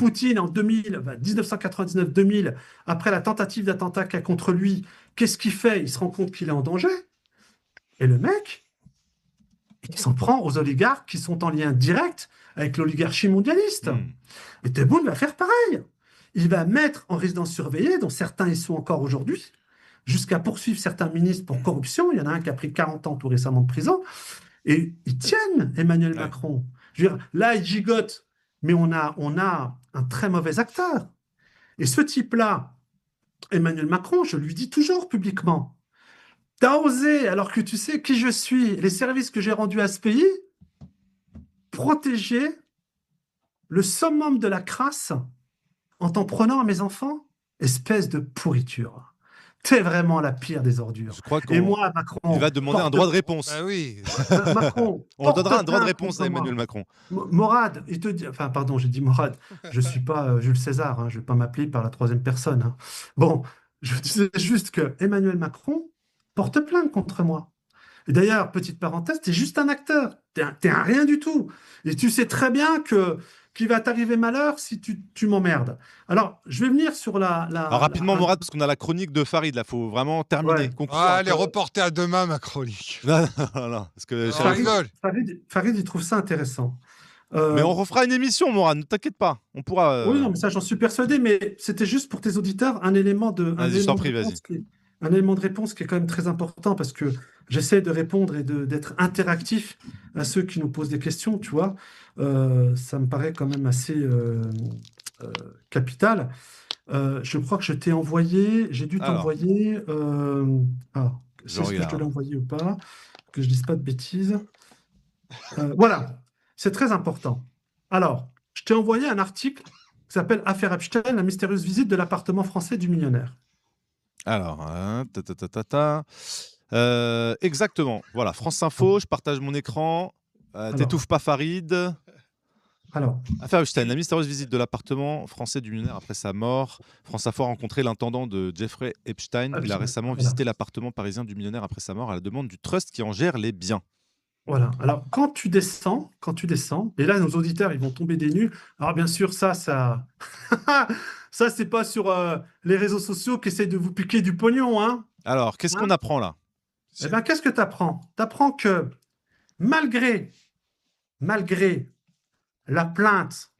en 1999-2000, après la tentative d'attentat qu'il y a contre lui, qu'est-ce qu'il fait? Il se rend compte qu'il est en danger. Et le mec, il s'en prend aux oligarques qui sont en lien direct avec l'oligarchie mondialiste. Et Tebboune va faire pareil. Il va mettre en résidence surveillée, dont certains y sont encore aujourd'hui, jusqu'à poursuivre certains ministres pour corruption. Il y en a un qui a pris 40 ans tout récemment de prison. Et ils tiennent Emmanuel Macron. Je veux dire, là, il gigote, mais on a un très mauvais acteur. Et ce type-là, Emmanuel Macron, je lui dis toujours publiquement, t'as osé, alors que tu sais qui je suis, les services que j'ai rendus à ce pays, protéger le summum de la crasse en t'en prenant à mes enfants? Espèce de pourriture. T'es vraiment la pire des ordures. Je crois Et moi, Macron... Il va demander un droit de réponse. Ah oui. Macron, On donnera un droit de plainte réponse à contre moi. Emmanuel Macron. Morad, il te dit... Enfin, pardon, j'ai dit Morad. Je ne suis pas Jules César. Hein, je ne vais pas m'appeler par la troisième personne. Hein. Bon, je disais juste que Emmanuel Macron porte plainte contre moi. Et d'ailleurs, petite parenthèse, tu es juste un acteur. T'es un rien du tout. Et tu sais très bien qu'il va t'arriver malheur si tu m'emmerdes. Alors, je vais venir sur Alors, rapidement, Morad, parce qu'on a la chronique de Farid, là, il faut vraiment terminer. Ouais. Conclure. Allez, reporter à demain ma chronique. Non, parce que Farid, il trouve ça intéressant. Mais on refera une émission, Morad, ne t'inquiète pas. On pourra. Oui, non, mais ça, j'en suis persuadé, mais c'était juste pour tes auditeurs un élément de réponse qui est quand même très important parce que j'essaie de répondre et d'être interactif à ceux qui nous posent des questions, tu vois. Ça me paraît quand même assez capital. Je crois que je t'ai envoyé, j'ai dû t'envoyer. Est-ce que je te l'ai envoyé ou pas? Que je dise pas de bêtises. Voilà, c'est très important. Alors, je t'ai envoyé un article qui s'appelle Affaire Epstein, la mystérieuse visite de l'appartement français du millionnaire. Alors, exactement. Voilà, France Info, je partage mon écran. T'étouffes pas Farid. Alors, Affaire Epstein, la mystérieuse visite de l'appartement français du millionnaire après sa mort. France Info a rencontré l'intendant de Jeffrey Epstein. Il a récemment visité l'appartement parisien du millionnaire après sa mort à la demande du trust qui en gère les biens. Voilà. Alors, quand tu descends, et là, nos auditeurs, ils vont tomber des nues. Alors, bien sûr, ça, ça, c'est pas sur les réseaux sociaux qui essaient de vous piquer du pognon, hein. Alors, qu'est-ce qu'on apprend là? Eh bien, qu'est-ce que tu apprends? Tu apprends que malgré la plainte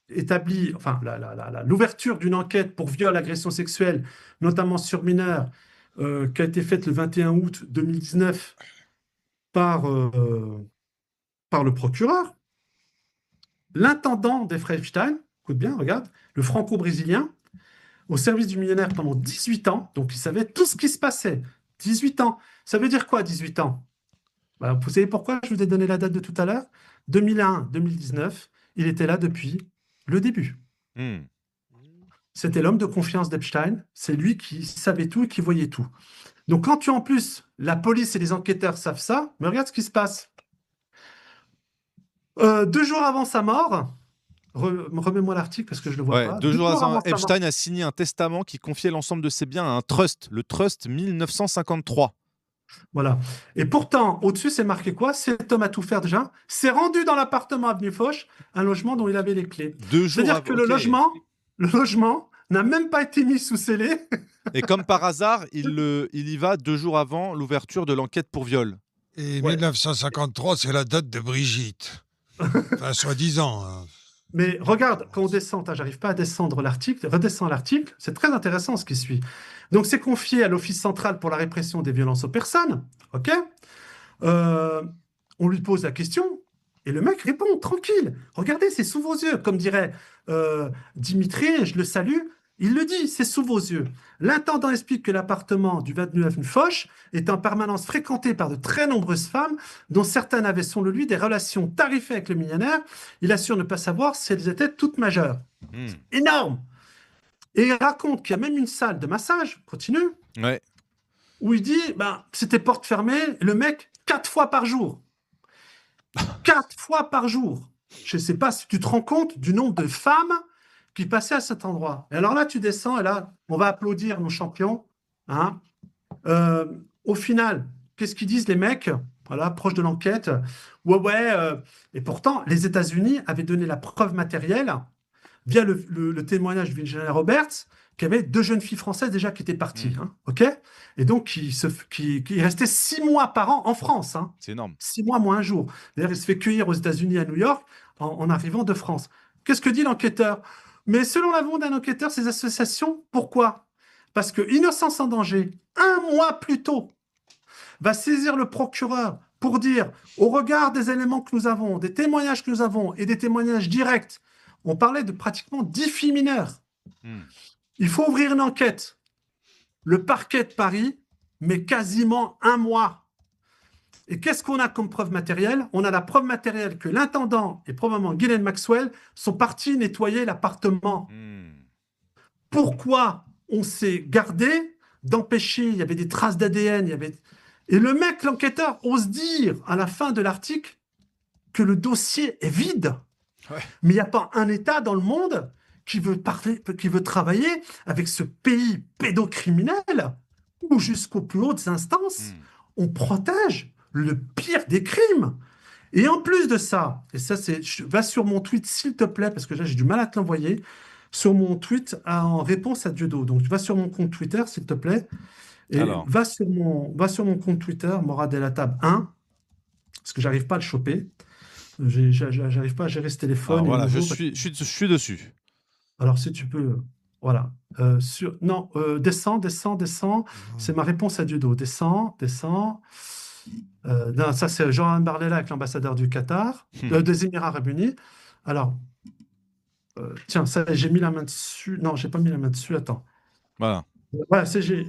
établie, enfin, l'ouverture d'une enquête pour viol, agression sexuelle, notamment sur mineurs, qui a été faite le 21 août 2019 par le procureur, l'intendant des frères Epstein, écoute bien, regarde, le franco-brésilien, au service du millionnaire pendant 18 ans, donc il savait tout ce qui se passait. 18 ans. Ça veut dire quoi, 18 ans? Vous savez pourquoi je vous ai donné la date de tout à l'heure? 2001-2019, il était là depuis le début. C'était l'homme de confiance d'Epstein, c'est lui qui savait tout et qui voyait tout. Donc quand en plus, la police et les enquêteurs savent ça, mais regarde ce qui se passe. 2 jours avant sa mort, remets-moi l'article parce que je ne le vois pas. 2 jours avant, Epstein a signé un testament qui confiait l'ensemble de ses biens à un trust, le Trust 1953. Voilà. Et pourtant, au-dessus, c'est marqué quoi? Cet homme a tout fait déjà. C'est rendu dans l'appartement avenue Foch, un logement dont il avait les clés. C'est-à-dire que le logement n'a même pas été mis sous scellé. Et comme par hasard, il y va 2 jours avant l'ouverture de l'enquête pour viol. Et Ouais. 1953, c'est la date de Brigitte. Enfin, soi-disant. Mais regarde, quand on descend, j'arrive pas à descendre l'article, redescends l'article, c'est très intéressant ce qui suit. Donc c'est confié à l'Office central pour la répression des violences aux personnes, ok? On lui pose la question, et le mec répond, tranquille, regardez, c'est sous vos yeux, comme dirait Dimitri, je le salue, il le dit, c'est sous vos yeux. L'intendant explique que l'appartement du 29 Foch est en permanence fréquenté par de très nombreuses femmes, dont certaines avaient, selon lui, des relations tarifées avec le millionnaire. Il assure ne pas savoir si elles étaient toutes majeures. Énorme! Et il raconte qu'il y a même une salle de massage, continue, Ouais. où il dit, c'était porte fermée, le mec, 4 fois par jour. 4 fois par jour. Je ne sais pas si tu te rends compte du nombre de femmes qui passaient à cet endroit. Et alors là, tu descends, et là, on va applaudir nos champions. Hein. Au final, qu'est-ce qu'ils disent les mecs, voilà, proches de l'enquête? Et pourtant, les États-Unis avaient donné la preuve matérielle via le témoignage de Virginia Roberts, qu'il y avait 2 jeunes filles françaises déjà qui étaient parties. Hein, ok? Et donc, qui restaient 6 mois par an en France. Hein. C'est énorme. 6 mois moins un jour. D'ailleurs, il se fait cueillir aux États-Unis, à New York, en arrivant de France. Qu'est-ce que dit l'enquêteur? Mais selon l'aveu d'un enquêteur, ces associations, pourquoi? Parce que Innocence en danger, 1 mois plus tôt, va saisir le procureur pour dire, au regard des éléments que nous avons, des témoignages que nous avons et des témoignages directs, on parlait de pratiquement 10 filles mineures. Il faut ouvrir une enquête. Le parquet de Paris met quasiment 1 mois. Et qu'est-ce qu'on a comme preuve matérielle? On a la preuve matérielle que l'intendant et probablement Ghislaine Maxwell sont partis nettoyer l'appartement. Pourquoi on s'est gardé d'empêcher? Il y avait des traces d'ADN. Et le mec, l'enquêteur, ose dire à la fin de l'article que le dossier est vide. Ouais. Mais il n'y a pas un État dans le monde qui veut travailler avec ce pays pédocriminel où jusqu'aux plus hautes instances, on protège le pire des crimes. Et en plus de ça, et ça va sur mon tweet s'il te plaît, parce que là j'ai du mal à te l'envoyer, sur mon tweet en réponse à Dieudo. Donc tu vas sur mon compte Twitter s'il te plaît, et va sur mon compte Twitter, Morad El Attab 1, parce que j'arrive pas à le choper. J'arrive pas à gérer ce téléphone. Alors, voilà, je suis dessus. Alors si tu peux, voilà. Descends. C'est ma réponse à Dieudo. Descends. Non, ça c'est Jean Barlela avec l'ambassadeur du Qatar, des Émirats Arabes Unis. Alors, tiens, ça j'ai mis la main dessus. Non, j'ai pas mis la main dessus. Attends. Voilà.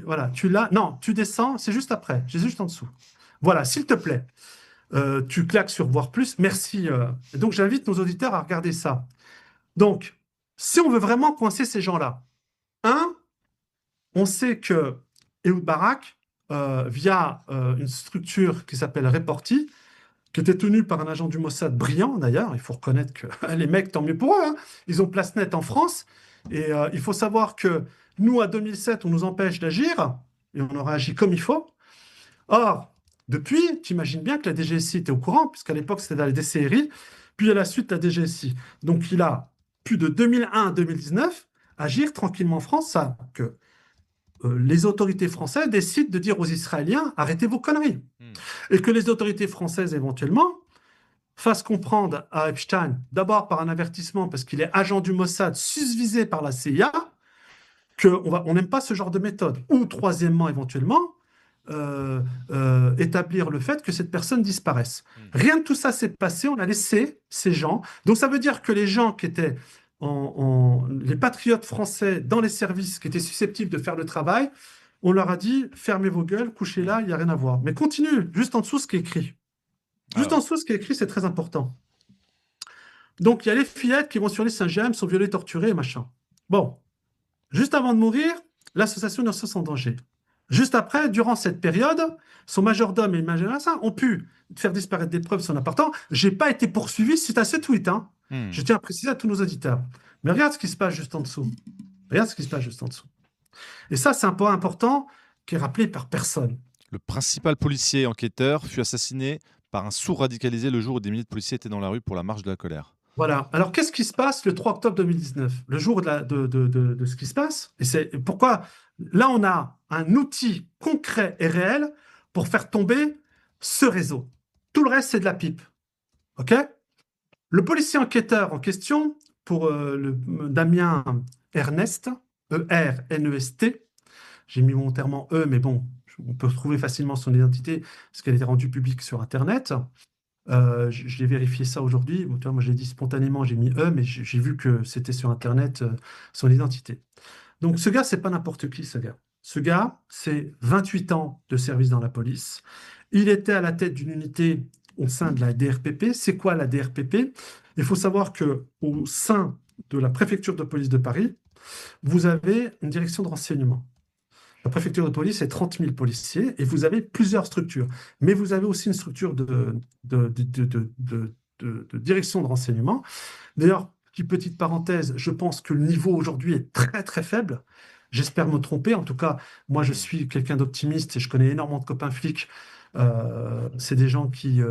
Voilà, tu l'as. Non, tu descends. C'est juste après. J'ai juste en dessous. Voilà, s'il te plaît. Tu claques sur Voir Plus. Merci. Donc, j'invite nos auditeurs à regarder ça. Donc, si on veut vraiment coincer ces gens-là, on sait que Ehud Barak, via une structure qui s'appelle Reporti, qui était tenue par un agent du Mossad brillant d'ailleurs, il faut reconnaître que les mecs, tant mieux pour eux, hein, ils ont place nette en France, et il faut savoir que nous, à 2007, on nous empêche d'agir, et on aurait agi comme il faut. Or, depuis, tu imagines bien que la DGSI était au courant, puisqu'à l'époque, c'était dans les DCRI, puis à la suite, la DGSI. Donc, il a pu de 2001 à 2019 agir tranquillement en France, ça, que les autorités françaises décident de dire aux Israéliens « arrêtez vos conneries ». Et que les autorités françaises, éventuellement, fassent comprendre à Epstein, d'abord par un avertissement, parce qu'il est agent du Mossad, susvisé par la CIA, qu'on n'aime pas ce genre de méthode. Ou, troisièmement, éventuellement, établir le fait que cette personne disparaisse. Rien de tout ça s'est passé, on a laissé ces gens. Donc ça veut dire que les gens qui étaient les patriotes français dans les services qui étaient susceptibles de faire le travail, on leur a dit fermez vos gueules, couchez là, il n'y a rien à voir. Mais continue, juste en dessous ce qui est écrit. Juste en dessous ce qui est écrit, c'est très important. Donc il y a les fillettes qui vont sur les Saint-James, sont violées, torturées et machin. Bon, juste avant de mourir, l'association Innocence en danger. Juste après, durant cette période, son majordome et le majordome ont pu faire disparaître des preuves sur son appartement. Je n'ai pas été poursuivi suite à ce tweet. Hein. Je tiens à préciser à tous nos auditeurs. Mais regarde ce qui se passe juste en dessous. Regarde ce qui se passe juste en dessous. Et ça, c'est un point important qui est rappelé par personne. Le principal policier enquêteur fut assassiné par un sourd radicalisé le jour où des milliers de policiers étaient dans la rue pour la marche de la colère. Voilà. Alors, qu'est-ce qui se passe le 3 octobre 2019, le jour de ce qui se passe? Et c'est pourquoi là, on a un outil concret et réel pour faire tomber ce réseau. Tout le reste, c'est de la pipe. OK? Le policier enquêteur en question, pour Damien Ernest, E-R-N-E-S-T, j'ai mis volontairement E, mais bon, on peut retrouver facilement son identité parce qu'elle était rendue publique sur Internet. J'ai vérifié ça aujourd'hui. Bon, tu vois, moi, je l'ai dit spontanément, j'ai mis E, mais j'ai vu que c'était sur Internet son identité. Donc, ce gars, c'est pas n'importe qui, ce gars. Ce gars, c'est 28 ans de service dans la police. Il était à la tête d'une unité au sein de la DRPP. C'est quoi la DRPP? Il faut savoir que au sein de la préfecture de police de Paris, vous avez une direction de renseignement. La préfecture de police, c'est 30 000 policiers et vous avez plusieurs structures. Mais vous avez aussi une structure de direction de renseignement. D'ailleurs, petite parenthèse, je pense que le niveau aujourd'hui est très très faible. J'espère me tromper. En tout cas, moi, je suis quelqu'un d'optimiste et je connais énormément de copains flics. C'est des gens qui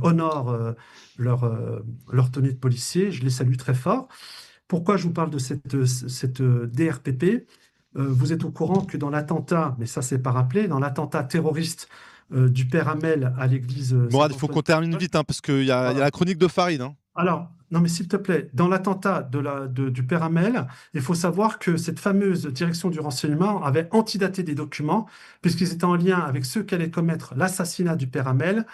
honorent leur tenue de policier. Je les salue très fort. Pourquoi je vous parle de cette DRPP? Vous êtes au courant que dans l'attentat, mais ça c'est pas rappelé, dans l'attentat terroriste du père Hamel à l'église... Mourad, il faut qu'on termine vite, hein, parce qu'il y a la chronique de Farid. Hein. Alors, non mais s'il te plaît, dans l'attentat du père Hamel, il faut savoir que cette fameuse direction du renseignement avait antidaté des documents, puisqu'ils étaient en lien avec ceux qui allaient commettre l'assassinat du père Hamel,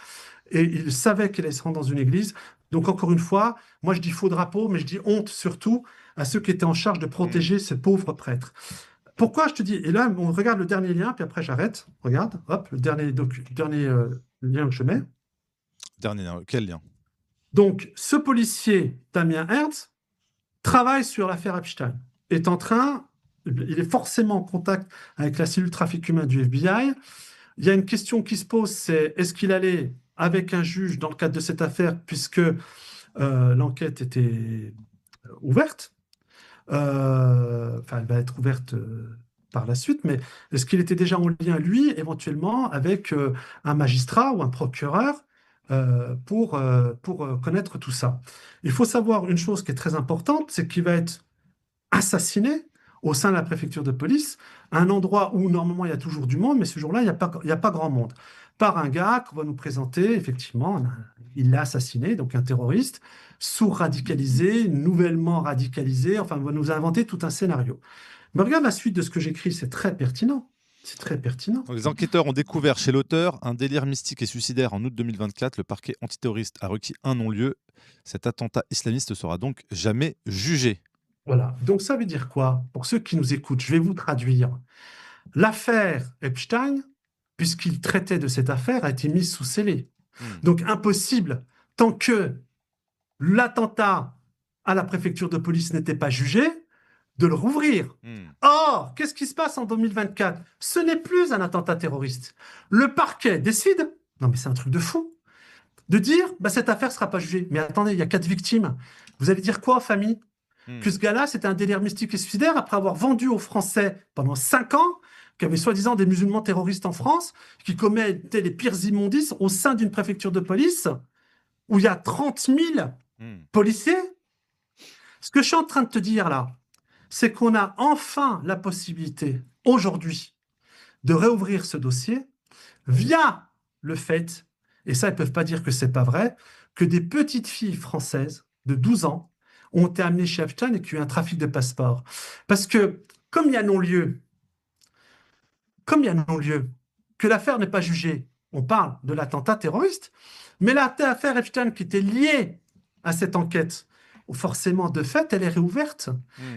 et ils savaient qu'elle allait se rendre dans une église. Donc encore une fois, moi je dis faux drapeau, mais je dis honte surtout à ceux qui étaient en charge de protéger ces pauvres prêtres. Pourquoi je te dis, et là on regarde le dernier lien, puis après j'arrête, regarde, hop, le dernier lien que je mets. Dernier lien, quel lien? Donc ce policier, Damien Ernst, travaille sur l'affaire Epstein, il est forcément en contact avec la cellule trafic humain du FBI. Il y a une question qui se pose, c'est est-ce qu'il allait avec un juge dans le cadre de cette affaire, puisque l'enquête était ouverte. Elle va être ouverte par la suite, mais est-ce qu'il était déjà en lien, lui, éventuellement, avec un magistrat ou un procureur pour connaître tout ça? Il faut savoir une chose qui est très importante, c'est qu'il va être assassiné au sein de la préfecture de police, à un endroit où normalement il y a toujours du monde, mais ce jour-là, il n'y a pas grand monde. Par un gars qu'on va nous présenter, effectivement, il l'a assassiné, donc un terroriste, sous-radicalisé, nouvellement radicalisé, enfin, on va nous inventer tout un scénario. Mais regarde la suite de ce que j'écris, c'est très pertinent. C'est très pertinent. Les enquêteurs ont découvert chez l'auteur un délire mystique et suicidaire en août 2024. Le parquet antiterroriste a requis un non-lieu. Cet attentat islamiste sera donc jamais jugé. Voilà. Donc ça veut dire quoi? Pour ceux qui nous écoutent, je vais vous traduire. L'affaire Epstein, puisqu'il traitait de cette affaire, a été mise sous scellé. Donc impossible, tant que l'attentat à la préfecture de police n'était pas jugé, de le rouvrir. Or, qu'est-ce qui se passe en 2024? Ce n'est plus un attentat terroriste. Le parquet décide, non mais c'est un truc de fou, de dire cette affaire ne sera pas jugée. Mais attendez, il y a 4 victimes. Vous allez dire quoi, famille? Que ce gars-là, c'était un délire mystique et suicidaire après avoir vendu aux Français pendant 5 ans, qu'il y avait soi-disant des musulmans terroristes en France, qui commettaient les pires immondices au sein d'une préfecture de police, où il y a 30 000 policiers. Ce que je suis en train de te dire là, c'est qu'on a enfin la possibilité, aujourd'hui, de réouvrir ce dossier via le fait, et ça, ils ne peuvent pas dire que ce n'est pas vrai, que des petites filles françaises de 12 ans ont été amenées chez Epstein et qu'il y a eu un trafic de passeports. Parce que, comme il y a non-lieu, que l'affaire n'est pas jugée, on parle de l'attentat terroriste, mais l'affaire Epstein qui était liée à cette enquête, forcément, de fait, elle est réouverte.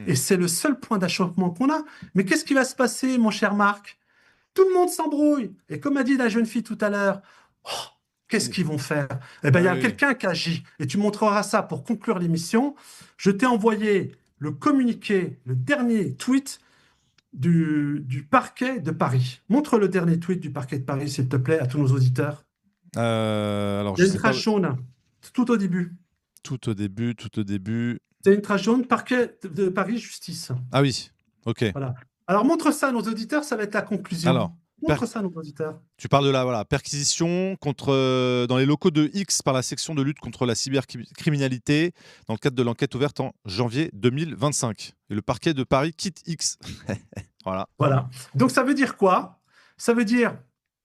Et c'est le seul point d'achoppement qu'on a. Mais qu'est-ce qui va se passer, mon cher Marc? Tout le monde s'embrouille. Et comme a dit la jeune fille tout à l'heure, qu'est-ce qu'ils vont faire? Eh bien, il y a quelqu'un qui agit. Et tu montreras ça pour conclure l'émission. Je t'ai envoyé le communiqué, le dernier tweet du parquet de Paris. Montre le dernier tweet du parquet de Paris, s'il te plaît, à tous nos auditeurs. Alors, il y a une trace jaune, tout au début. Tout au début. C'est une trace jaune, parquet de Paris, justice. Ah oui, ok. Voilà. Alors, montre ça à nos auditeurs, ça va être la conclusion. Alors, Montre ça à nos auditeurs. Tu parles de la voilà, perquisition dans les locaux de X par la section de lutte contre la cybercriminalité dans le cadre de l'enquête ouverte en janvier 2025. Et le parquet de Paris quitte X. Voilà. Voilà. Donc ça veut dire quoi? Ça veut dire,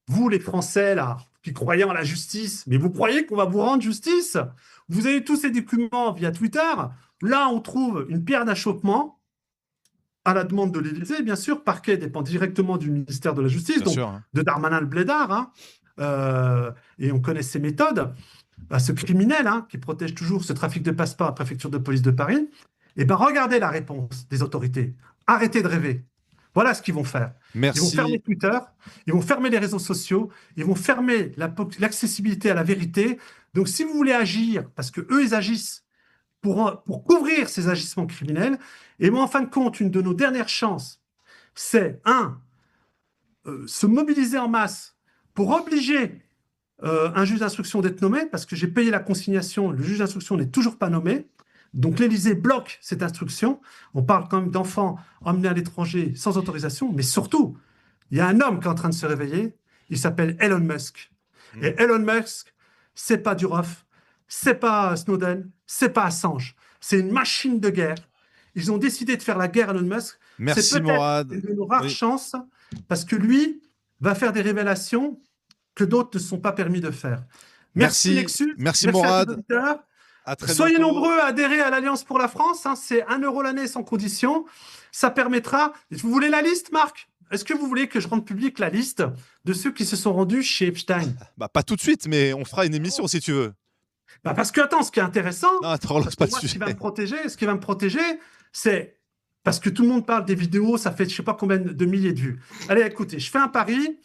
vous les Français là, qui croyez en la justice, mais vous croyez qu'on va vous rendre justice? Vous avez tous ces documents via Twitter. Là, on trouve une pierre d'achoppement à la demande de l'Élysée, bien sûr. Parquet dépend directement du ministère de la Justice, Bien donc sûr, hein. de Darmanin le Blédard, hein. Et on connaît ses méthodes. Ce criminel hein, qui protège toujours ce trafic de passeports à la préfecture de police de Paris. Et bien, regardez la réponse des autorités. Arrêtez de rêver. Voilà ce qu'ils vont faire. Merci. Ils vont fermer Twitter, ils vont fermer les réseaux sociaux, ils vont fermer l'accessibilité à la vérité. Donc, si vous voulez agir, parce que eux, ils agissent pour couvrir ces agissements criminels, et moi, en fin de compte, une de nos dernières chances, c'est, se mobiliser en masse pour obliger un juge d'instruction d'être nommé, parce que j'ai payé la consignation, le juge d'instruction n'est toujours pas nommé. Donc l'Élysée bloque cette instruction. On parle quand même d'enfants emmenés à l'étranger sans autorisation, mais surtout, il y a un homme qui est en train de se réveiller. Il s'appelle Elon Musk. Et Elon Musk, c'est pas Durov, c'est pas Snowden, c'est pas Assange. C'est une machine de guerre. Ils ont décidé de faire la guerre à Elon Musk. Merci C'est Morad. peut-être une de nos rares Oui. chances, parce que lui va faire des révélations que d'autres ne se sont pas permis de faire. Merci Nexus. Merci à tous Morad. les auditeurs. À très Soyez bientôt. nombreux à adhérer à l'Alliance pour la France. Hein, c'est 1 € l'année sans condition. Ça permettra. Vous voulez la liste, Marc? Est-ce que vous voulez que je rende publique la liste de ceux qui se sont rendus chez Epstein? Bah, pas tout de suite, mais on fera une émission si tu veux. Bah parce que, attends, ce qui est intéressant, Non, attends, parce pas que de moi, ce qui sujet. va me protéger, c'est parce que tout le monde parle des vidéos, ça fait je sais pas combien de milliers de vues. Allez, écoutez, je fais un pari.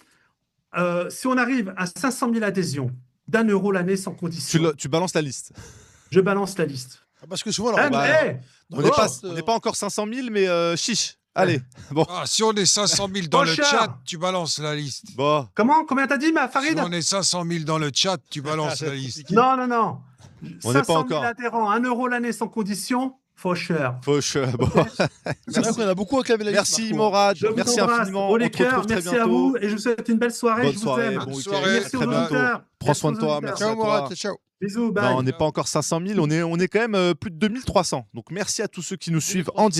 Si on arrive à 500 000 adhésions, d'1 € l'année sans condition, Tu balances la liste. je balance la liste. Parce que souvent, Eh, bah, mais, On n'est pas encore 500 000, mais chiche. Allez, bon. Ah, si on est 500 000 dans le Pochard. chat, tu balances la liste. Bon. Combien t'as dit, ma Si Farid? on est 500 000 dans le chat, tu balances la liste. Non, non, non. On n'est pas 500 000 encore. adhérents, 1 € l'année sans condition, faucheur. Fauche. Bon. C'est vrai qu'on a beaucoup acclamé la liste. Merci Marco. Morad. Je vous Merci embrasse, infiniment. haut On les te retrouve cœurs, très merci à bientôt. vous et je vous souhaite une belle soirée. Bonne je soirée. vous aime. Bon Bonne week-end. soirée. À Merci très aux bientôt. auditeurs. Prends soin de Merci aux toi. auditeurs. Merci à Ciao, toi. Morad. Ciao. Bisous, Non, bye. on n'est pas encore 500 000. On est quand même plus de 2300. Donc merci à tous ceux qui nous suivent en direct.